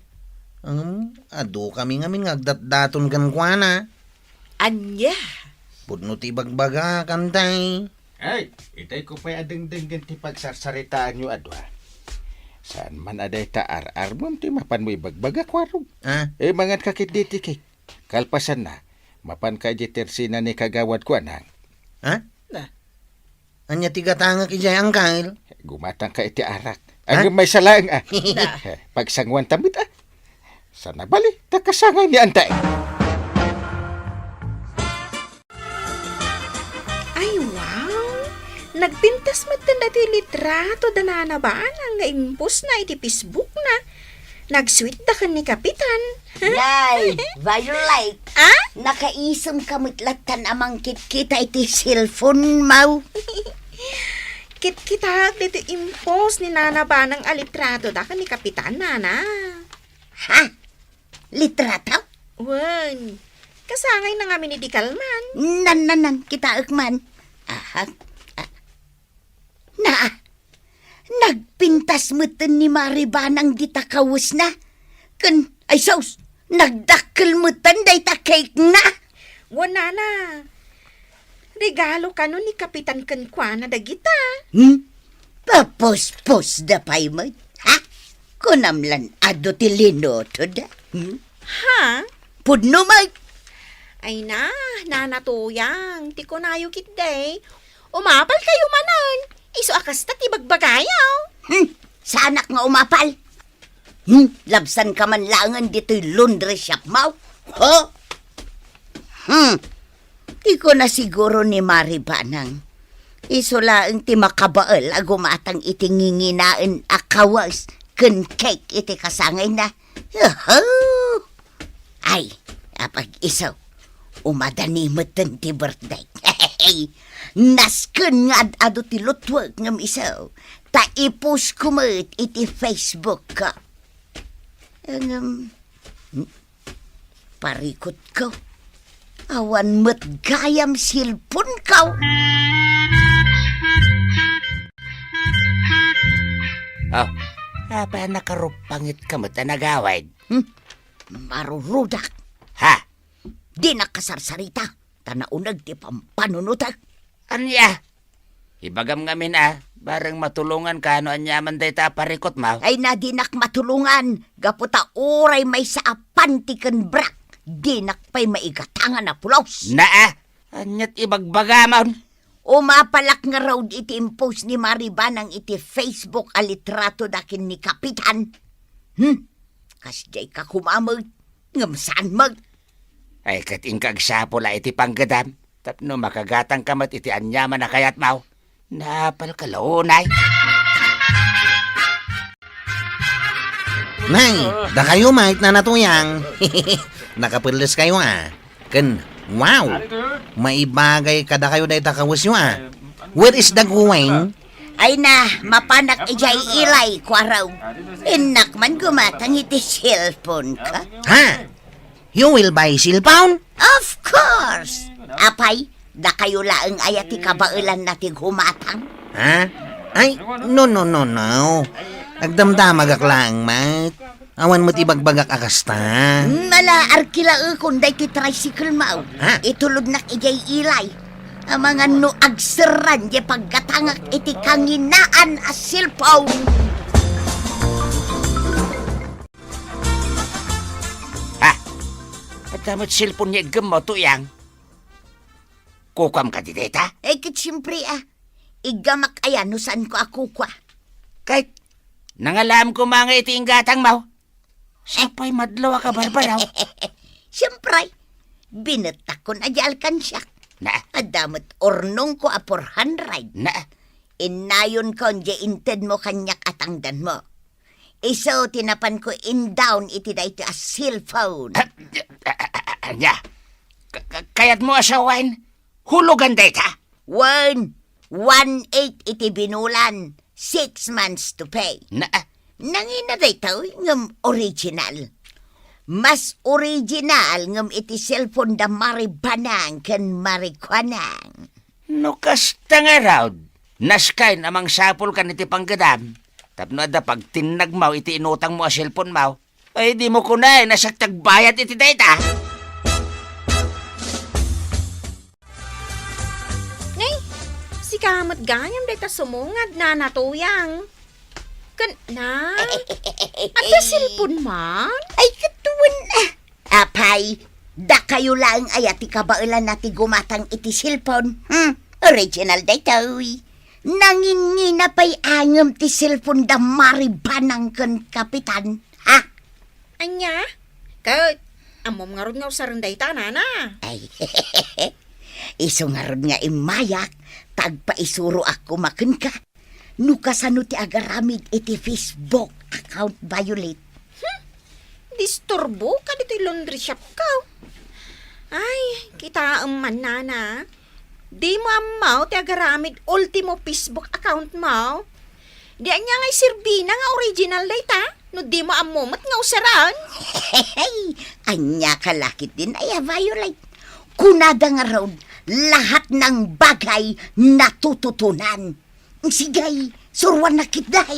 Ado kami ngamin ngagdat-daton kan kuana. Anya? Pudno ti bagbaga kantay. Ay, itay ko pa'y adeng-denggan ti pagsarsaritaan nyo adwa. Saan man aday ta ar-ar mo, ti mapan mo ibagbaga kwarog. Mangat kakit diti kay. Kalpasan na, mapan ka di tersina ni kagawad ko anang. Ha? Na. Anya tigatanga ki jay Uncle. Gumatang ka iti arak. Ang may salang Na. Pagsangwan tamit Sana bali, takasangay ni antay. Ay, wow! Nagpintas mo dati litrato dananabaan ang impos na iti Facebook na. Nag-sweet da ka ni Kapitan. Nay, Violet. Nakaisam kamitlatan amang kita iti cellphone, mau. Kit-kita dito impos ni nanabaan ang alitrato da ka ni Kapitan, nana. Ha? Litrato? Wan, kasangay na nga minidikal man. Nan, kita ukman. Nagpintas mo ni Maribanang ditakawus na. Ay sos, nagdakkel mo day ta cake na. Wan, nana. Regalo ka no ni Kapitan Kankwana dagita. Papos-pos da pay mo. Ha? Kunamlan ado ti linoto da. Ha? Pudno mag. Ay na, nanatuyang. Ti ko nayo kitday. Umapal kayo manan. Iso akas ta ti bagbagayaw. Sa anak nga umapal. Labsan ka man langan dito'y laundry shop mo. Ho? Di ko na siguro ni Mari Banang. Isula ang ti makabaal agumatang itinginginaan akawas ken cake iti kasangay na. Ay, apag isaw, umadanimatan ti birthday. Nasken nga ado ti lutwag ngam isaw. Taipos kumit iti Facebook ka. Parikot ko. Awan met gayam silpon ka. Oh, apa nakarupangit ka mo tanagawad? Marurudak. Ha? Di nakasarsarita. Tanaunag ti pampanunutak. Anya? Ibagam ngamin bareng matulungan ka ano anyaman day ta parikot mo. Ay na dinak matulungan. Gaputa oray may sa apantikan brak. Dinak pa'y maigatangan na pulos. Anyat ibagbagamon. Umapalak nga raw iti impose ni Maribanang iti Facebook alitrato dakin ni Kapitan. Kasjay ka kumamag. Ngamsaan mag. Ay kating kagsapula iti panggadam. Tapno makagatang kamat iti anyaman na kayat mo. Napal kalaunay. Nay, da kayo mait na natuyang. Nakapirlis kayo Ken, wow. Maibagay kada kayo da itakawas nyo Where is the going? Ay na, mapanak ijay ilay kwaraw. Inak man gumatang iti cellphone ka. Ha? You will buy cellphone? Of course! Apay, da kayo laang ayati kabailan natin humatang. Ha? Ay, no. Agdamdamag aklang, mat. Awan mo't ibagbagak akasta. Mala arkila kung day ti tricycle mau. Ha? Itulod nak ijay ilay. Ang mga no agseran di paggatangak iti kanginaan as cellphone. Ha? At damat cellphone niya gamaw tuyang. Kukam ka di deta? Kit siyempre igamak ayan no saan ko ako kwa. Kahit nangalam ko mga iti inggatang mo. Sapay madlaw ka barbaraw. Siyempre, binetak ko na di alkansyak. Na? Adamot ornong ko 400. Na? Inayon ko di inted mo kanyak atangdan mo. Iso tinapan ko in down iti da iti a cellphone. Anya? Kayat mo asawain? Hulugan data? 1.18 iti binulan. 6 months to pay. Na? Nangina dayto ngam original. Mas original ngam iti cellphone da Maribanang ken Marikwanang. No kasta nga raw. Naskay namang sapol kan iti panggadam. Tapno ada pag tinagmaw iti inutang mo a cellphone mo. Ay di mo kunay nasaktagbayad iti data. Ngay, si kamat ganyam day ta sumungad na natuyang. Na? At sa cellphone man? Ay katuwan Apay, da kayo lang ayati kabailan nati gumatang iti cellphone. Original dayto. Nangingina pa'y angam ti cellphone da Maribanang ken Kapitan. Ha? Anya? Kat, amom nga ron nga usaran day ta, nana. Ay, iso nga ron nga imayak, tagpaisuro ako makin ka. Nukasano ti agaramid iti Facebook account violate. Disturbo ka dito'y laundry shop ka. Ay, kita man nana. Di mo amaw ti agaramid ultimo Facebook account mo. Di anya nga'y sirbina nga original data. No di mo amumat nga usaran. Hey, anya kalakit din ay violate. Kunada nga raw lahat ng bagay natututunan. Sigay, surwan na kitday.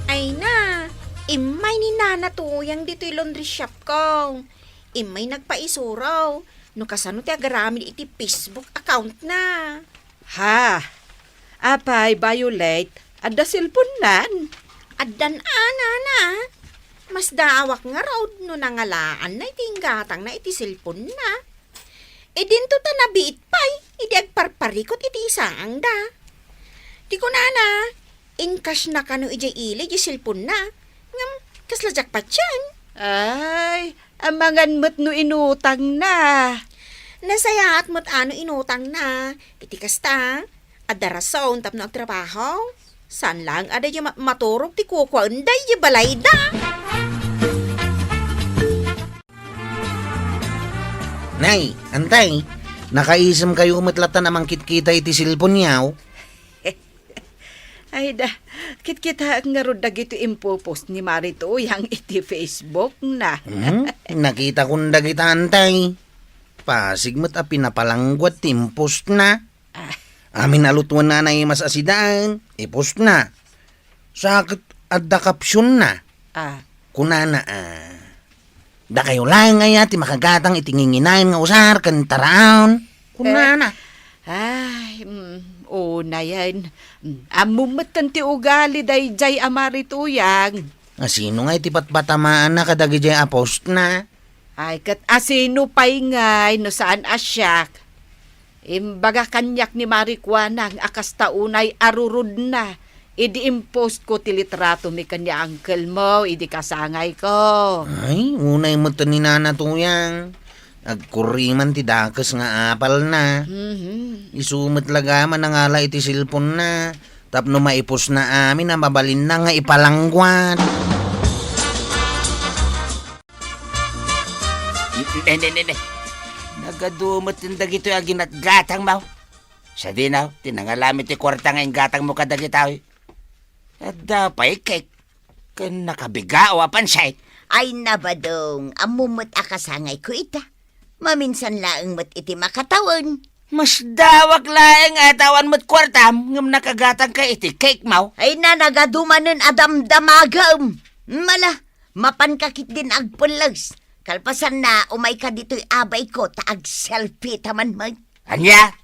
Ay na, imay ni nana tuyang dito'y laundry shop ko. Imay nagpaisuraw. No kasano ti agaramid iti Facebook account na. Ha? Apay, Violet, adda silpunan. Addan ana na. Mas daawak nga raw no nangalaan na itinggatang na iti silpon na. E dinto ta nabiit pay, idi agparparikot iti isaang da. Di ko na, incash na kano ijay ili, di silpon na. Ngam, kaslajak pa tiyan. Ay, amangan mo't no inutang na. Nasayaat mo't ano inutang na. Iti kasta, adda rason tapno agtrabaho. San lang ada yung maturog ti kukwa unday yung balay da. Nay, antay. Nakaisam kayo umatlatan namang kitkita iti silpon yaw. Ay da, kit-kita nga ro dagito impopost ni Marito yang iti Facebook na. Nakita kong dagita antay. Pasigmat a pinapalangguat timpost na. Amin alutuan na na mas asidaan. Ipost na. Sakit adda kapsyon na. Kunana da kayo lang ngaya ti makagatang itinginginain nga usar kan taraon. Kunana. Ay, na yan. Amumatan ti ugali day jay amarituyang. Sino nga iti patbatamaan na kadagi jay apost na? Ay, kat asino pa'y ngay no saan asyak. Imbaga kanyak ni Marikwana ang akas taunay arurud na. Idi impost ko ti litrato mi kanya uncle mo, idi kasangay ko. Ay, unay mo to ni Nana Tuyang. Agkuriman ti dakas nga apal na. Isumat lagaman na ngala iti silpon na. Tapno maipos na amin na mabalin na nga ipalangguan. Ne. Nagadumot yung dagito yung ginatgatang mo. Sa dinaw, tinangalamit ti kwarta nga yung gatang mo kadagitaw. At dapay cake. Kan nakabiga o apansay. Ay nabadong, amumot akasangay ko ita. Maminsan laang mat iti makatawan. Mas dawak laeng atawan mo't kwartam ngam nakagatang ka iti cake mo. Ay na nagadumanen adamdamagam. Mala, mapankakit din agpulag. Kalpasan na umay ka dito'y abay ko taag selfie taman mag. Anya?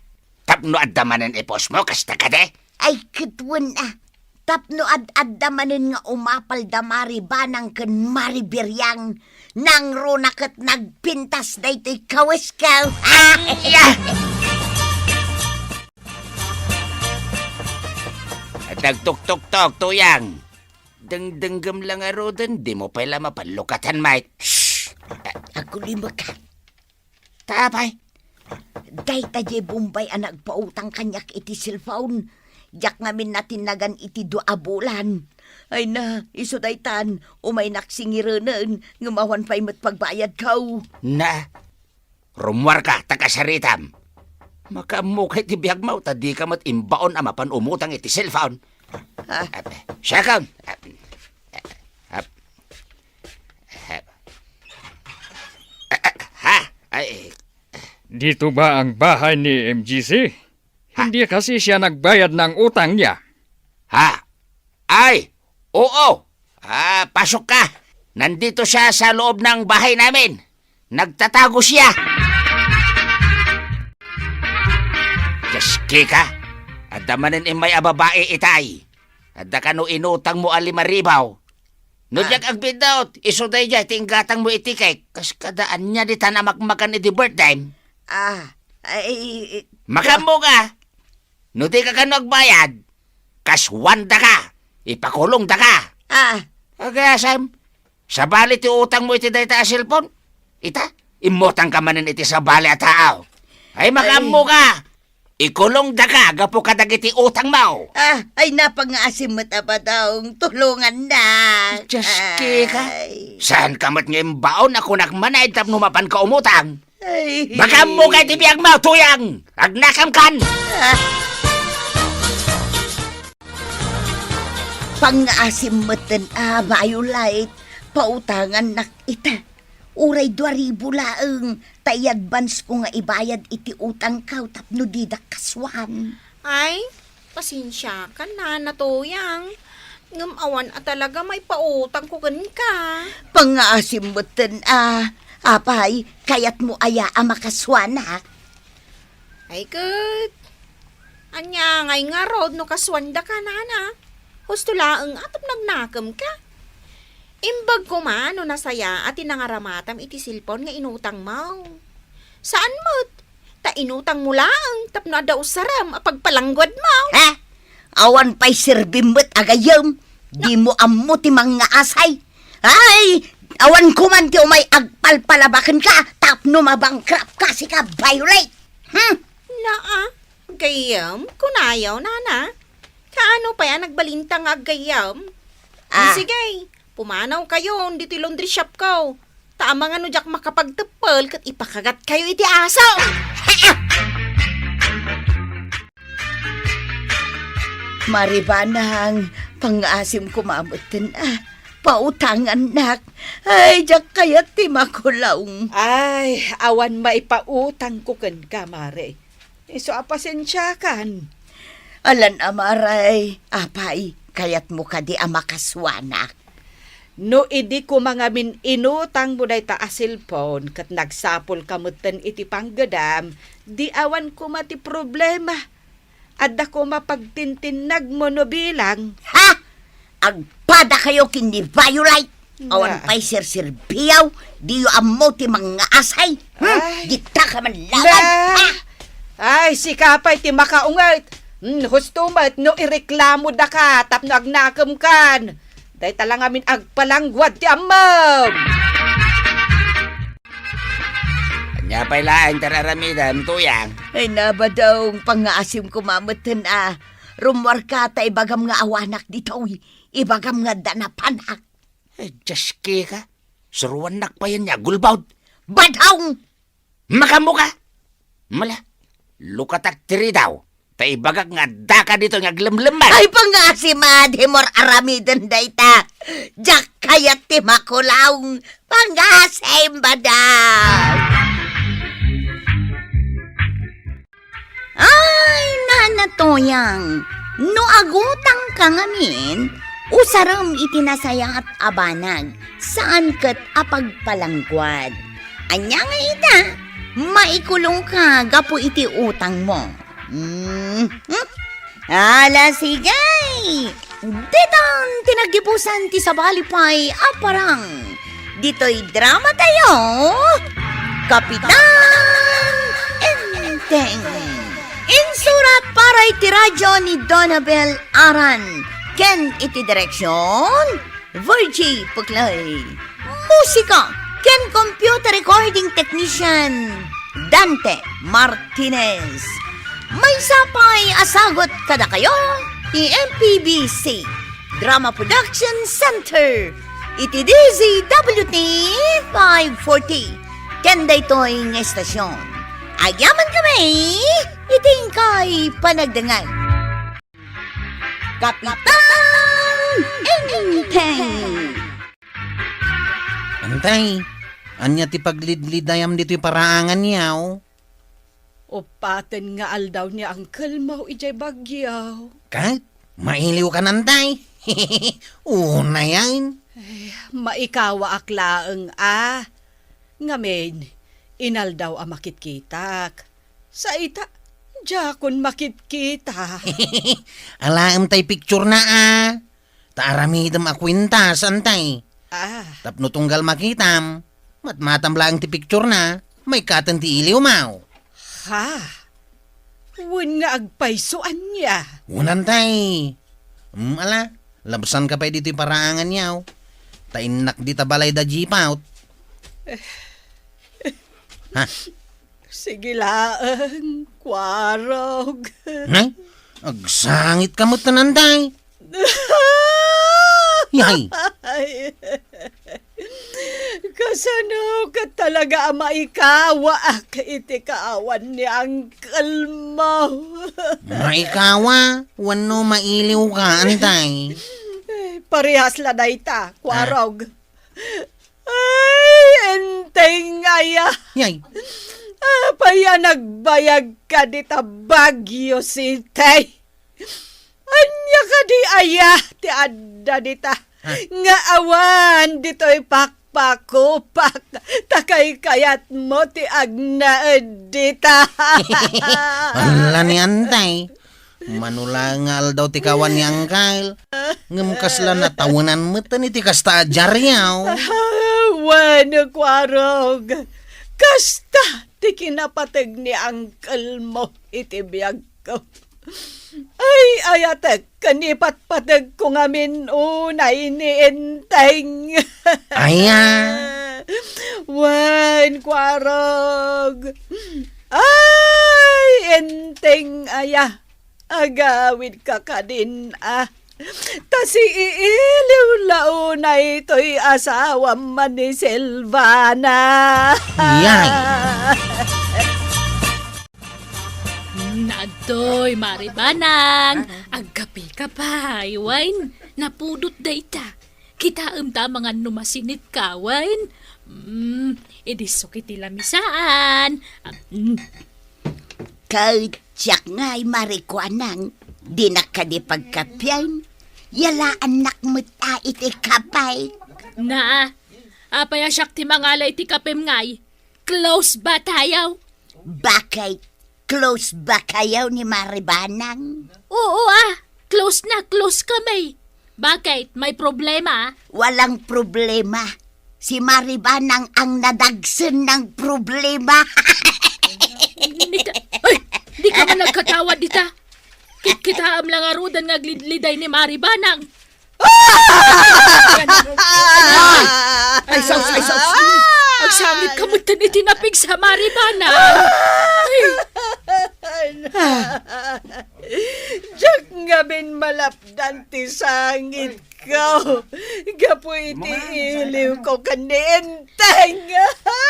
Tapno addamanen ipos mo kasta ka de? Ay kitwan na. Tapno ad-addamanen nga umapal da maribanang ken maribiryang. Nang runakat nagpintas da ito'y kawiskaw. Nagtuk-tuk-tuk, Tuyang. Dengdenggam lang arodan, di mo pala mapalukatan, mate. Shhh! Ako lima ka. Tapay. Day taje Bombay ang nagpautang kanyak iti cellphone. Jak ngamin natin nagan iti 2 bulan. Ay na, iso daytan, umay naksingiranan, ngumawan pa'y mat pagbayad kaw. Na, rumwar ka, takasaritam. Makamukay ti biyag mo, tadi ka mat imbaon ama pan umutang iti cellphone. Syakam. Dito ba ang bahay ni MGC? Hindi kasi siya nagbayad ng utang niya. Ha? Ay, oo. Pasok ka. Nandito siya sa loob ng bahay namin. Nagtatago siya. Kaski ka. Adamanin imay ababae itay. Adda ka no inutang mo alimaribaw. No jak agbidot, isuday jay tinggatang mo itikay. Kas kadaan niya di tanamakmakan iti birthday. Makamo ka. No di ka nagbayad. Kas 1 ka. Ipakulong da ka. Kaya Sam, sa bali ti utang mo iti dayta a cellphone. Ita, imotang ka manin iti sa bali at tao. Ay makamo ka. Ikulong da ka, gapo ka dagiti utang mo. Ay napangaasim mo ba daw, tulungan na. Jaski ka. Saan ka mat ngayon baon ako nakmanay tapno mapan ka umutang? Makamo ka tibiyag mo, Tuyang. Agnakam kan. Pangaasim mo tan Violet, pautangan nak ita. Uray 2,000 laeng, tay advance ko nga ibayad iti utang kaw tapno didak kaswan. Ay, pasensya ka na, Tuyang. Ngamawan at talaga may pautang ko ganin ka. Pangaasim mo tan apay, kayat mo aya makaswan ha. Ay, good. Anya ngay nga road no kaswanda ka nana. Husto laeng atap nagnakam ka. Imbag ko man no nasaya at inangaramatam iti silpon nga inutang mo. Saan mo? Ta inutang mo lang tapno daw saram apagpalanggwad mo. Ha? Awan pa'y sirbimot agayam. Di mo ammo ti mga asay. Ay, awan ko man ti umay agpalpalabakan ka. Tapno mabangkrap kasi ka violate. Naa, gayam, kunayaw nana. Kaano pa yan nagbalintang agayam? Sige, pumanaw kayo, dito laundry shop ko. Tama nga no jak makapagtapal kat ipakagat kayo iti aso. Maribanang, pangasim kumamutin pautangan nak. Ay, jak kayat ti makulaong. Ay, awan maipautang ko kan ka, Mare. So, apasensya kan. Alan amaray, apay, kayat mo ka di amakaswanak. No, idi ko mga inutang mo day ta asilpon kat nagsapol kamutan iti panggadam, di awan ko mati problema. Adda ko mapagtintinag mo no bilang. Ha? Agpada kayo kini violate. Awan Nga. pa'y sir-sirbiyaw, di yo ammo ti mga asay. Ay. Gita ka man laban. Ha? Ay, si kapay ti makaungat. Hustumat, no ireklamo da ka, tapno agnakam kan. Day talang amin agpalangwad ti amam. Anya pa'y laing tararamidan, tuyang. Ay naba daw pangaasim kumamutin rumwar ka ta ibagam nga awanak dito. Ibagam nga danapanak. Diyos ka. Suruan nakpayan niya, gulbaw. Badawng! Makamu ka. Mala, lukatak tiri daw. Taibagak nga daka dito nga glemleman. Ay pangasim adhimor aramidan dayta. Jak kayat ti makulaong. Pangasim badaw. Ay, nanatoyang. No agutang ka ngamin, usaram itinasayang at abanag, saan kat apagpalangkwad. Anya nga ita, maikulong ka gapo iti utang mo. Ala sigay! Ditang tinagipusan ti sabalipay aparang. Dito'y drama tayo. Kapitan Enteng. Insurat para iti radyo ni Donabel Aran. Ken iti direksyon Virgie Puklay. Musika ken computer recording technician Dante Martinez. May sapay asagot kada kayo ti MPBC Drama Production Center iti DZWT 540 ken daytoy nga estasyon. Agyaman kami iting kay panagdangan. Kapitan Enteng. Antay, anya ti paglidlidayam dito yung paraangan niyaw. Upaten nga aldaw ni Uncle Mau ijay bagyaw. Kat, mailiw ka nantay. Una yan. Maikawa aklaeng Ngamen, inaldaw a makitkitak. Sa ita, jakon makitkita. Alaam tay picture na Taaramidam akwintas, antay. Tapno tunggal makitam. Matmatam lang ti picture na. May katan ti iliw mau. Ha? Wan nga agpaysoan niya. Unantay. Ala, labsan ka pa dito yung paraangan niyaw. Tainak di tabalay da jeep out. Ha? Sige laang, kwarog. Nay, agsangit ka mo't nanantay. Yay! Ay, kasano ka talaga maikawa ka iti kaawan ni Uncle Mau. Maikawa, wano mailiw ka, antay. Parehas la dayta, kwarog. Ay, enteng aya. Yay! Paya nagbayag ka dita Baguio City. Anya ka di aya, ti adda dita. Nga awan, dito'y pakpakupak. Takay kayat mo ti agnaed dita. Wala ni antay. Manulangal daw ti kawan ni Angkal. Ngem kasla na tawanan mo tan iti kasta ajaryaw. Wano, Kwarog. Kasta, ti kinapatag ni Uncle mo iti biyag ko. Ay, ayatek, kanipat-patag ko ngamin unay ni Enteng. Aya. Wan, Kwarog. Ay, Enteng, aya. Agawid ka ka din, ah. Tasi iiliw launa ito'y asawa man ni Silvana. Yay. Nadoy, Maribanang. Aggapi ka pa, wine. Napudot dayta. Kita ta mga numasinit ka, wine. Idisok iti lamisaan. Kautsak nga'y marikuanang, di na ka di pagkapyan, yala anak mo ta iti kapay. Na, apaya siyak ti mangalay ti kapem ngay. Close ba tayaw? Bakay, close ba kayaw ni Maribanang? Oo close na, close kami. Bakit? May problema? Walang problema. Si Maribanang ang nadagsan ng problema. Di ka man nagkatawa dita. Kita am lang arudan nga glidliday ni Maribanang. Ay, saus! Ang sangit ka mo tinapig sa Maribanang. Diyak nga bin malapdan ti sangit ko. Gapo iti iliw ko kanenteng.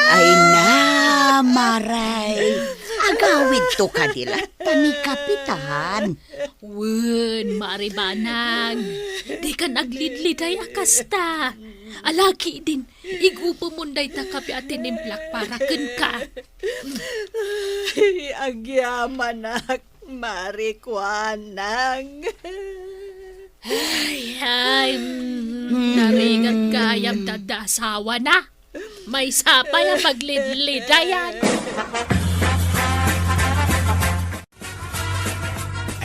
Ay na, Maray. Agawid to kadila, tani kapitan. Wen, Maribanang. Di ka naglidliday akasta. Alaki din, igupo munday ta kapi atin implak para ken ka. Ay, agyaman ak, Marikuanang. Ay, naringan kayang dadasawa na. May sapay ang paglidlidayan.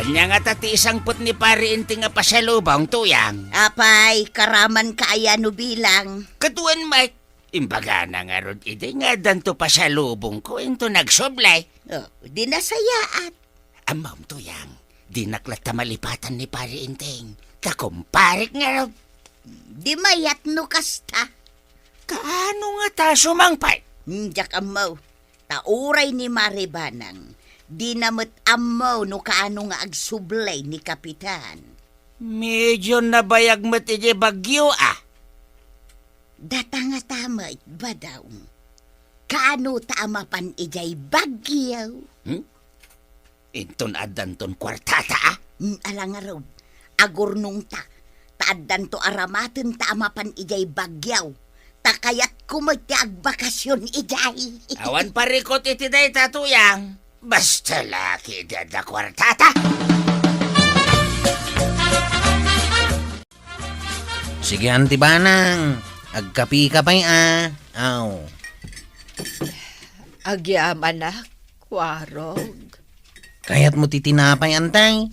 Anya nga tati isang put ni pari inti nga pasalubong tuyang. Apay, karaman kaya no bilang. Katuan Mike, imbaga na nga rod ide nga danto pasalubong ko into nagsublay. Oh, di nasayaat. Amam tuyang, di naklata malipatan ni pari inting. Takumparik nga rod. Di mayat no kasta. Kaano nga ta sumangpay? Diyak amaw, tauray ni Maribanang. Di namot amaw no kaano nga agsublay ni kapitan. Medyo nabayag mo iti bagyo ah. Data nga tama ba daw? Kaano tama pan ijay bagyaw? Inton adanton kwartata ah. Alang araw, agurnong ta. Taadan to aramaten tama pan ijay bagyaw. Takayat kumati agbakasyon ijay. Awan parikot iti day tatuyang. Basta laki dada kwartata. Sige, Auntie Banang. Agkapi ka pa'y Aw. Agyaman ak, Kwarog. Kaya't mo titinapay, Antay.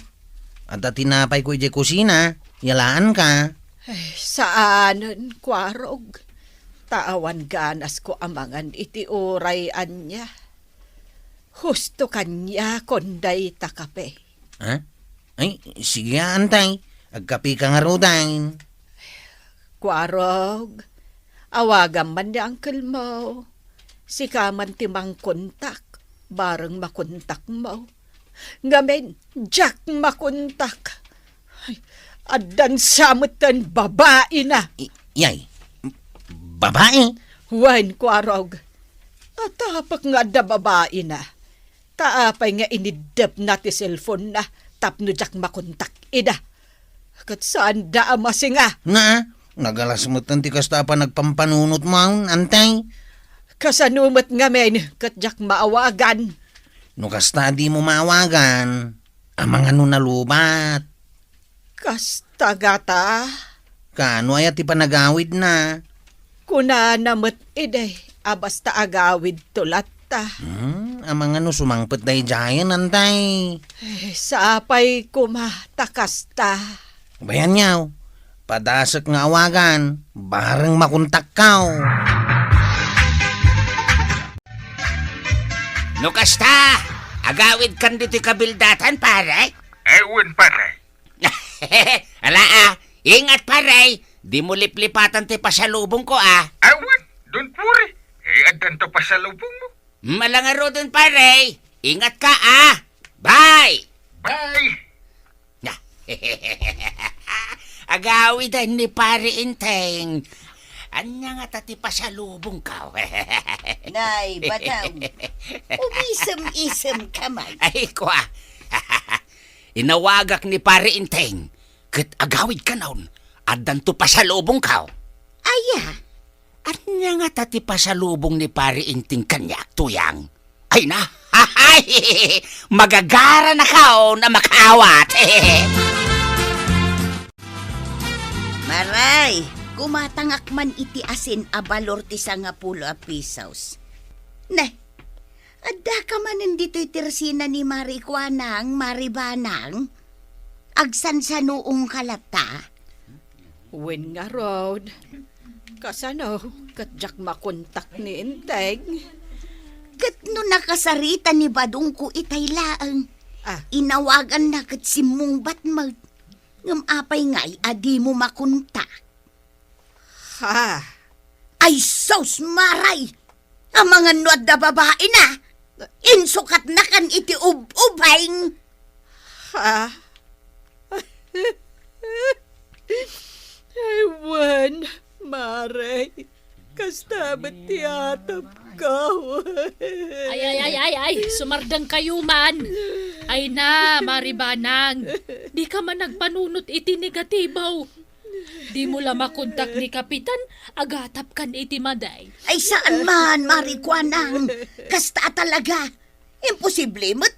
At tinapay ko ijay kusina. Yalaan ka. Ay, saanan, Kwarog? Taawan ganas ko amangan iti uray anya. Husto kanya konday takape. Ha? Ay, sige, Antay. Agkapi ka nga rodain. Kwarog, awagan man ni Uncle mo. Sikaman timang kontak, bareng makontak mo. Ngamen, Jack makontak. Ay, adan samutan babae na. Yay, babae? Wan, Kwarog. At tapak nga da babae na. Taapay nga inidap na ti cellphone na tapno Jack makontak ida. Kat saan da amasinga? Nga, nagalas mo tanti kasta pa nagpampanunot mo, Antay. Kasanumat nga men, kat Jack maawagan. No kasta di mo maawagan. Amang ano nalubat. Kasta gata. Kano ay ati panagawid na. Kuna namot ide, abasta agawid tulat ta. Ang mga no sumangpet day jayan antay. Sapay kumatakas ta. Bayan niyaw, padasak nga awagan, bareng makuntak kaw. No kasta, agawid kan dito kabildatan, pare. Ewan, pare. Ala ingat pare. Di mo liplipatan ti pasalubong ko Awan, don't worry. Adan to pa sa lubong mo. Malangaro dun pare. Ingat ka Bye! Bye! Agawid ni pare Inteng. Anya nga tati pasalubong ka. Nay, bataw. Umisem-isem ka man. Ay kwa. Inawagak ni pare Inteng. Kat agawid ka naon. Adan to pasalubong ka. Aya, Anya nga tati pasalubong ni pare Inteng kanyak tuyang. Ay na. Ay, magagara na kao na makaawat. Maray, kumatangak man iti asin a balor ti 10 a pisos. Nah, adda ka man dito'y tirsina ni Marikwanang, Maribanang. Agsan sa noong kalata. Wen nga road. Kasano, katjak makontak ni Inteng. Kat no nakasarita ni Badong ko itay laang. Inawagan na kat si mong batmag. Ngam apay nga'y adi mo makunta. Ha? Ay sos maray! Ang mga nuad na babae na! Insukat na kan iti ubing! Ha? Ay, wan, Mare. Kasta ba't tiyatap ka? Ay, sumardang kayo man. Ay na, Maribanang. Di ka man nagpanunot iti negatibaw. Di mo la makontak ni Kapitan, agatap kan iti maday. Ay saan man, Marikwanang? Kasta talaga. Imposible mo't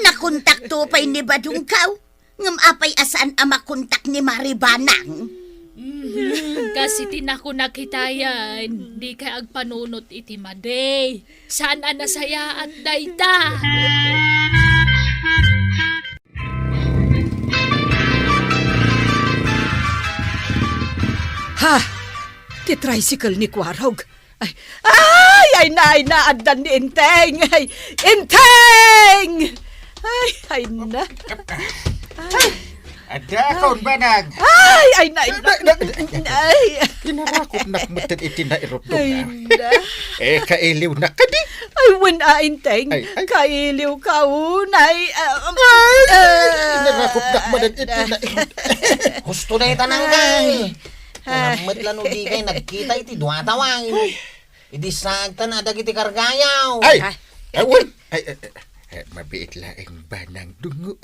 nakontakto pa'y ni Badong kaw. Ngam apay asaan ang makontak ni Maribanang? Kasi tinako nakitayan, di ka agpanunot iti maday. Saan nasaya at dayta? Ha? Ti tricycle ni Kwarog. Ay, adan ni Inteng. Ay, Inteng! Ay, na. Ada kaon banag. Ay, Kinarakot nakmutin itinairot Ay, doon. na. Kailiw na ka di. Ay, wen Inteng. Ay. Kailiw ka unay. Kinarakot nakmutin itinairot. Gusto na itanang kay. Kunamit lang o di kay nagkita iti duwatawang. Idi sagta na dagiti kargayaw. Ay! Awan! Ay, mabiit laing banang dungo.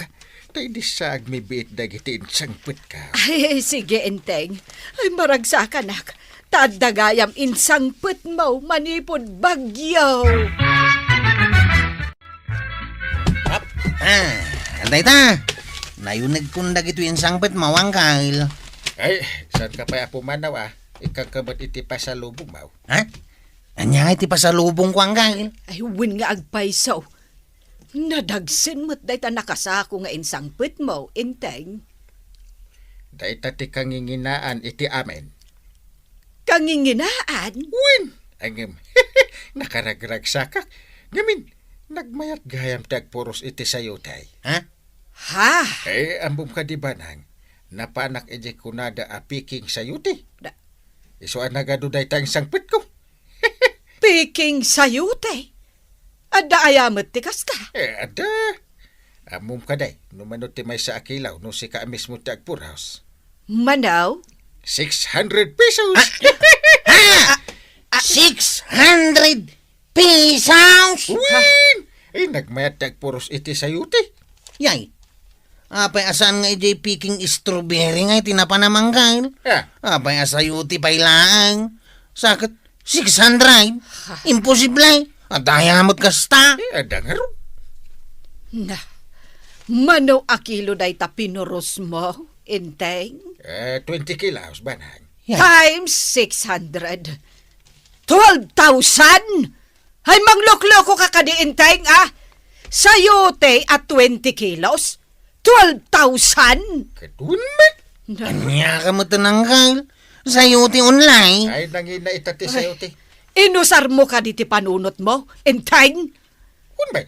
Tay di sag may biit dagiti insangput ka. Ay, sige, Inteng. Ay, maragsakan nak. Tadagayam insangput mo, manipod bagyo. Anday ta. Nayunag kung dagito yung sangpet mawang kail. Ay, saan ka pa pumanaw Ikakabat iti pasalubong mo. Ha? Anya iti pasalubong ko ang kail. Ay, win nga agpaysaw. Nadagsin mo't dayta nakasako nga insangput mo, Inteng. Dayta ti kanginginaan iti amen. Kanginginaan? Win! Angem, nakaragrag sakak. Ngamin, nagmayat gayam tagpuros iti sayotay. Ha? Ha? Ambom ka di ba nang napanak ije kunada piking sayuti. Isuan nagado dayta ang sangput ko. Piking sayute? Ada ayamat ti kasta? Ada. Amom ka day, numanot ti may sa akilaw no si ka mismo ti agpurhaus. Manaw? 600 pesos! 600 pesos! Win! Nagmayat ti agpuros iti sayuti. Yay. Apay asan nga ijay picking strawberry nga tinapanamang kail. Apay asayuti pailaang. Sakit 600. Imposible. At dayamot kasta. Ada nga ron. Na, manaw akilo day tapinuros mo, Inteng? 20 kilos, banang. Yeah. Times 600. 12,000! Hay mangloko-loko ka kadiinteng, Sayote at 20 kilos? 12,000? Kadun man. Anya ka mo tananggal. Sayote online. Ay, nangina itati sa'yo, te. Inusar mo ka di ti panunot mo, inteng? Kun ba?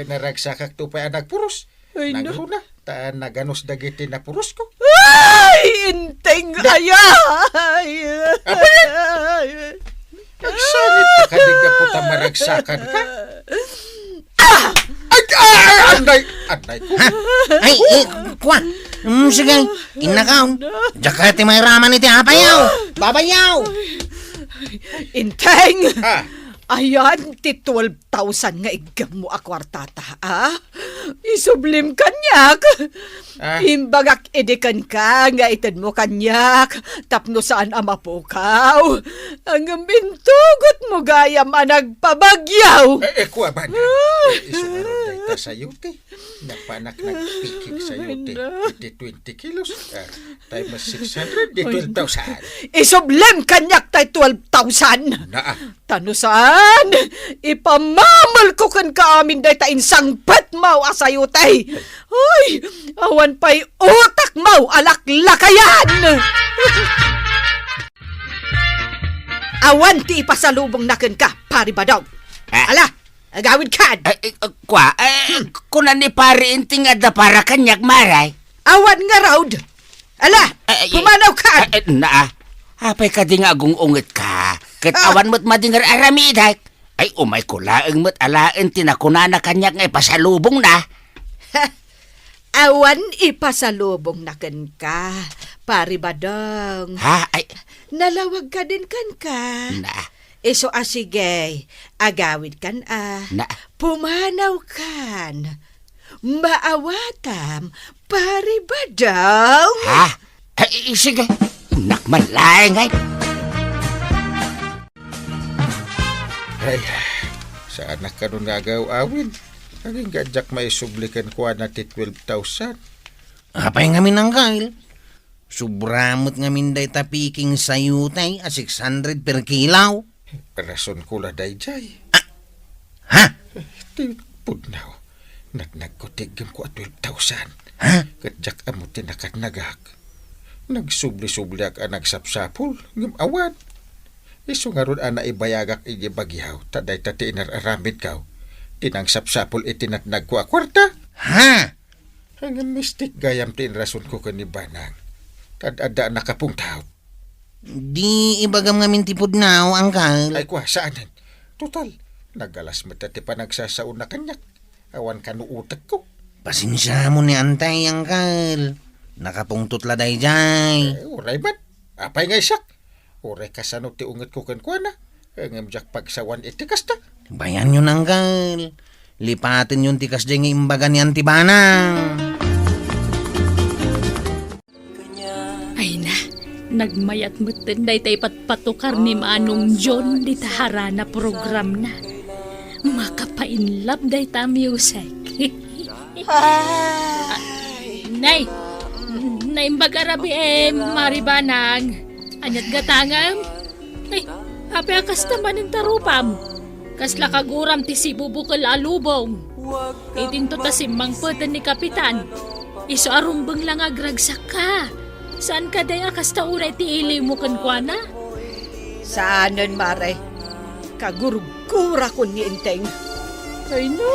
Naragsakak to pa anak puros. Ay, no. Nagruna, taan naganos dagiti na puros ko. Ay, inteng, ayay! Nagsangit ka kadig po ta maragsakan ka. Anday ko. Ay, kwa. Sige, inakaw. Jakati may raman iti apayaw. Babayaw. Inteng! Ha? Ayan, ti 12,000 nga igam mo akwartata, Isublim kanyak. Imbagak edikan ka, nga itad mo kanyak. Tapno saan amapukaw. Ang mintugot mo gayam anagpabagyaw. Kuha ba na? Isumaron na sa'yo, te. Napanak nagpikik sa'yo, te. Iti 20 kilos. Tayo mas 600, di 12,000. Isublim kanyak tay 12,000. Tano saan? Ipamamal ko kan kaamin day ta insang pet mau asayo tay. Ay, awan pa'y utak mau alaklakayan. Awan ti ipasalubong nakin ka, pari badog. Ala, agawid kad. Kunan ni pari inting ada para kanyak maray. Awan nga raud. Ala, pumanaw kad. Apay ka di nga agungungit ka. Katawan mo't madingar aramidak. Ay, umay kulaang mo't alaen tinakunana kanyak nga ipasalubong na. Awan ipasalubong nakin ka, pari badong. Ay. Nalawag ka din kan ka. Iso sige, agawid kan pumanaw kan. Maawatam, pari badong. Ay, sige. Nakmalayang ay. Ay, saan na ka nun nagaw-awin? Naging gadyak may sublikan ko na ti 12,000. Apay ngamin ang kail. Subramot ngamin day tapiking sayutay a 600 per kilaw. Rason ko la day jay. Ha? Ti pudnaw. Nagnagkotigim ko at 12,000. Gadyak amo tinakatnagak. Nagsubli-subli ak nagsapsapol. Awan. Iso nga ron ana ibayagak iji bagyaw. Taday tati inararamid kaw. Tinang sapsapol itinatnag ko a kwarta. Ha? Ang mistik gayam tin rason ko kanibanang. Tad-ada nakapungtaw. Di ibagam ngamin tipod now, angkal. Ay kwa, saanan? Total, nagalas matati pa nagsasaon na kanyak. Awan ka utak ko. Pasensya mo ni antay, angkal. Nakapungtot la day jay. Uray man, apay nga isak. Uray kasano ti unget ko kankwana. Ang amjak pagsawan itikas ta. Bayan yun, angkal. Lipatin yung tikas jay nga imbaga ni Antibanang. Ay na, nagmayat mo tinday tay patpatukar ni Manong John di taharana program na. Makapainlap day ta music. Nay, naimbagarabi Maribanang. Anyat gatangam. Ay, hapi akas naman ng tarupam. Kasla kaguram ti si bubukal alubong. Itinto ta simang patan ni Kapitan. Iso arumbang lang agragsak ka. Saan ka day akas tauray ti ili mo kankwana? Saanan, Mare? Kagurgura ko ni Inteng. Ay no!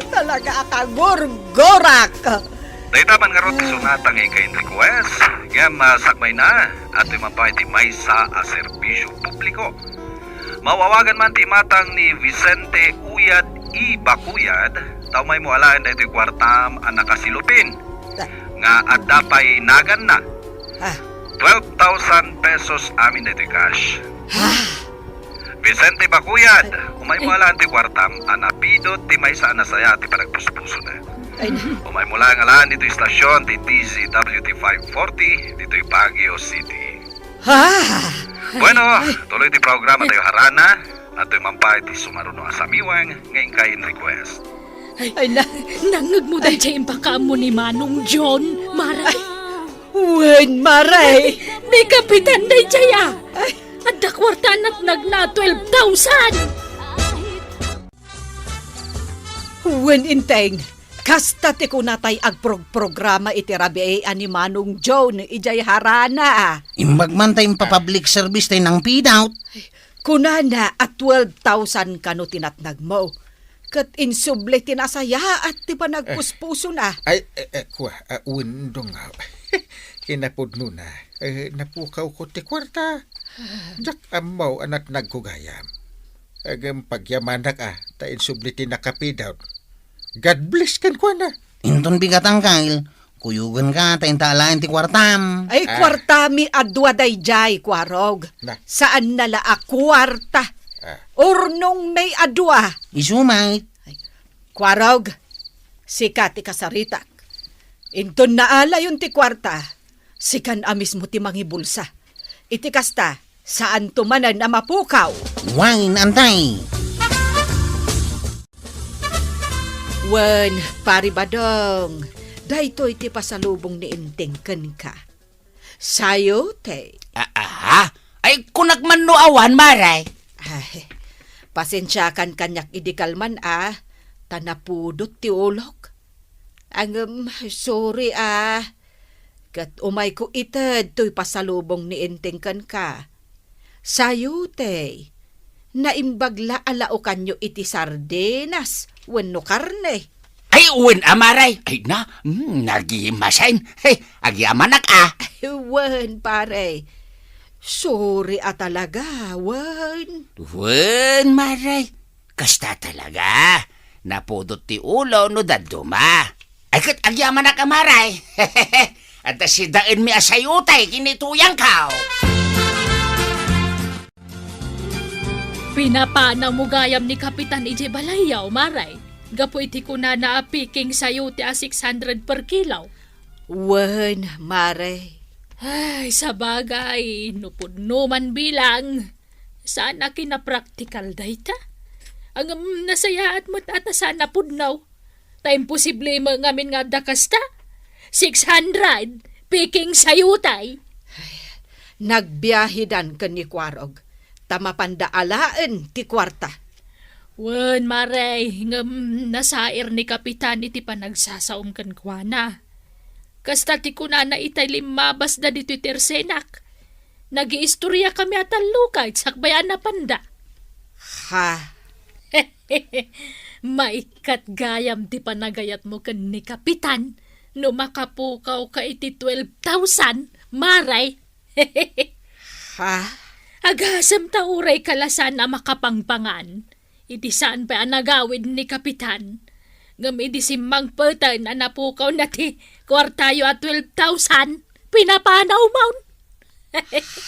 Talaga kagurgurak! Daitaman nga ron sunatang ikain request. Ngam sakmay na at imampay ti maysa a serbisyo publiko. Mawawagan man ti matang ni Vicente Uyad I. Bakuyad. Tao may mo alaan na ito'y kwartam ang nakasilupin. Nga at dapay nagan na. 12,000 pesos amin na ito'y cash. Vicente Bakuyad, umay mo alaan ti kwartam ang napidot ti maysa anasaya ti panagpuspuso na. Umay mo lang alaan ito'y istasyon ti DZWT 540 dito'y Baguio City. Bueno, tuloy ti programa tayo harana at ito'y mampay ti sumaruno asamiwang ngayon kain request. Ay, nangag mo dahil siya impakaam mo ni Manong John, Maray. Wen, Maray! Ni Kapitan dahil siya. At Dakwarta nagna 12,000! Wen inteng, kasta ti kunatay ag programa iti rabi ani Manong Joan ijay harana. Imbag man tayong pa-public service tayo ng pidout. Kunana at 12,000 kano tinatnag mo. Kat insuble tinasaya at ti pa nagpuspuso na. Ay, kuha, windong nga. Kinapudno na. Napukaw ko ti kwarta. Jak amaw anat nagkugayam. Agam pagyamanak ta insubliti nakapidaw. God bless kan ko na. Inton bigatang kail, kuyugan ka tayong taalain ti kwartam. Ay, kwartami adwa dayjay, kwarog. Na. Saan nala a kwarta? Urnong may adwa. Isumay. Kwarog, sikat ti kasaritak. Inton naala yun ti kwarta, sikan amis mo ti mangibulsa. Iti kasta, saan tumanan na mapukaw? Wine antay. Wen, pari badong, daytoy ti pasalubong ni Intengken ka. Sayo, te. Ay, kunagman no awan, maray. Ay, pasensyakan kanyak idikalman tanapudot ti ulok. Sorry kat umay ko ited to'y pasalubong ni Intengken ka. Sayo, te. Naimbagla alao kanyo iti sardenas, wenno karne. Ay, uwin amaray. Ay na, nagimasain. Hey, agyamanak Wen, pare. Sorry talaga, wen. Wen, maray. Kasta talaga. Napudot ti ulo no daduma. Ay, kat agyamanak amaray. At sidain mi asayutay kinituyang kao. Pinapana mo gayam ni Kapitan Ije Balayaw, maray. Gapo iti ko na naapiking sayo ti 600 per kilaw. Wen, mare. Ay, sa bagay, nupudno man bilang. Saan na kinapraktikal dayta? Ang nasaya at matata sana pudnaw. Ta imposible mo ngamin nga dakasta. 600, piking sayutay. Nagbiyahidan ka ni Kwarog. Tamapandaalaan ti kwarta. Wen, maray, nasair ni Kapitan iti panagsasaom kan kuana. Kasta ti kunana itay limabas da dito tersenak. Nag-iistorya kami at lukay, sakbayan na panda. Ha? Maikat gayam ti panagayat mo kan ni Kapitan. No makapukaw ka iti 12,000, maray. Ha? Agasam tauray kalasan na makapangpangan. Iti saan pa nagawid ni Kapitan. Ngam iti simang patan na napukaw na ti kwartayo at 12,000. Pinapanaw maun.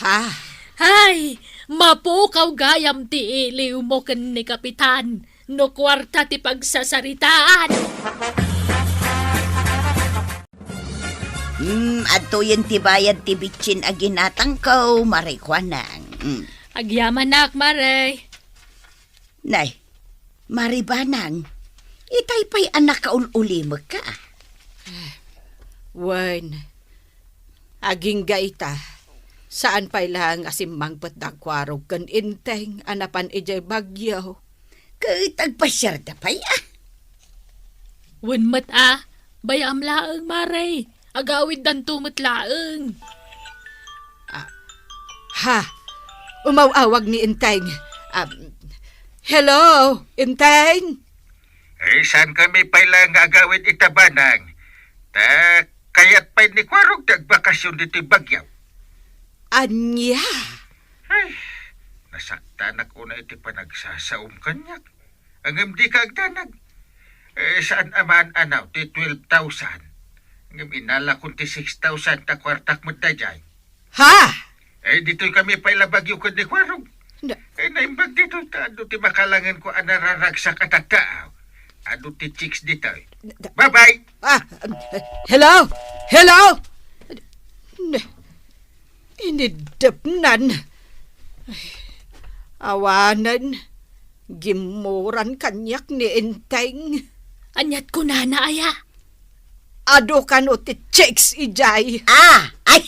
Ha? Hay, mapukaw gayam ti iliw mo kan ni Kapitan. No kwarta ti pagsasaritaan. Adto yan ti bayad ti bitsin aginatang ko, marikwanang. Agyaman nak, maray. Nay, maribanang, itay pa'y anak kaululimag ka. Wen, aging gaita, saan pa'y lang asimang patagkwarog kan inteng anapan ijay bagyaw. Kaitagpasyar da pa'y Wen mat bayam laeng, maray. Agawid dan tumot laeng. Ha? Umawawag ni Inteng. Hello, Inteng? Saan kami pailang agawid itabanang? Kaya't pa'y ni Kwarog nagbakasyon dito bagyaw. Anya? Ay, nasaktan ako na iti panagsasaom kanyak. Ang di ka agdanag. Saan aman anaw, ti 12,000. Ang inala kong ti 6,000 ta kwartak mo dajay. Ha? Dito'y kami pailabagyo ko ni Kwarog. Naimbag dito, ado ti makalangan ko anararagsak at ataaw. Ado ti chicks dito. Bye-bye! Hello? Hello? Inidapnan. Awanan. Gimuran kanyak ni Inteng. Anyat ko na aya. Ado ka no ti chicks ijay. Ay!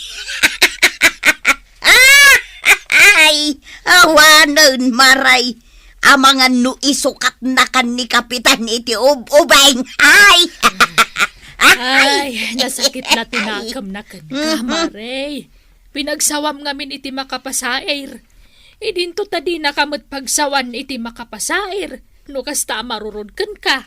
Ay, Ay, awanon, maray. Ang mga nuisukat na kan ni Kapitan iti ubeng. Ay! Ay, nasakit na tinakam na kan ka, Maray. Pinagsawam ngamin iti makapasair. Idinto tadi nakamot pagsawan iti makapasair. No kasta marurod kan ka.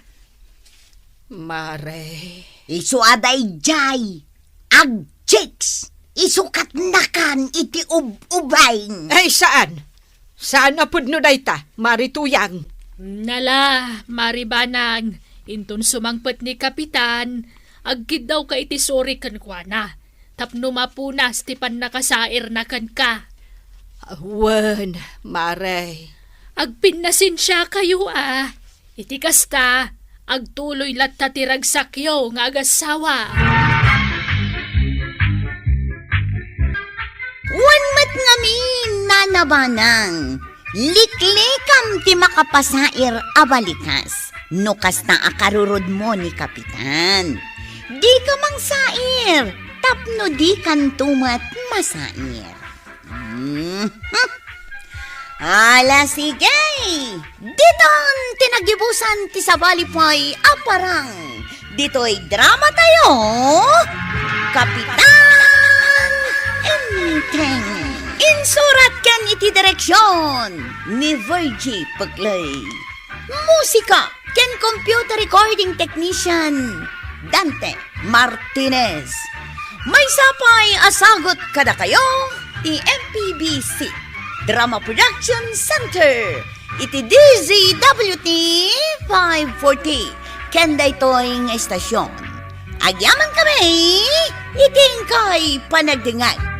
Maray. Isu aday jay. Agjiks. Isukat na kan iti ubeng. Ay, saan? Saan apod no dayta, Marituyang? Nala, Maribanang. Inton sumangpet ni Kapitan. Agkid daw ka iti sorry kan kwa na. Tapno mapunas ti pan nakasair na kan ka. Awan, Maray. Agpinnasin siya kayo Iti kasta, agtuloy lat tatiragsakyo nga agasawa. Wanmat ngamin, nanabanang. Liklikam ti makapasair abalikas. No kasta akarurod mo ni Kapitan. Di ka mang sair. Tapno di kan tumat masair. Ala sige. Diton tinagibusan ti sabalipoy aparang. Dito'y drama tayo. Kapitan Enteng. Insurat kan iti direksyon ni Virgie Paglay. Musika ken computer recording technician Dante Martinez. May sapay asagot kada kayo ti MPBC Drama Production Center iti DZWT 540 ken daytoy nga estasyon. Agyaman kami iting kay panagdingay.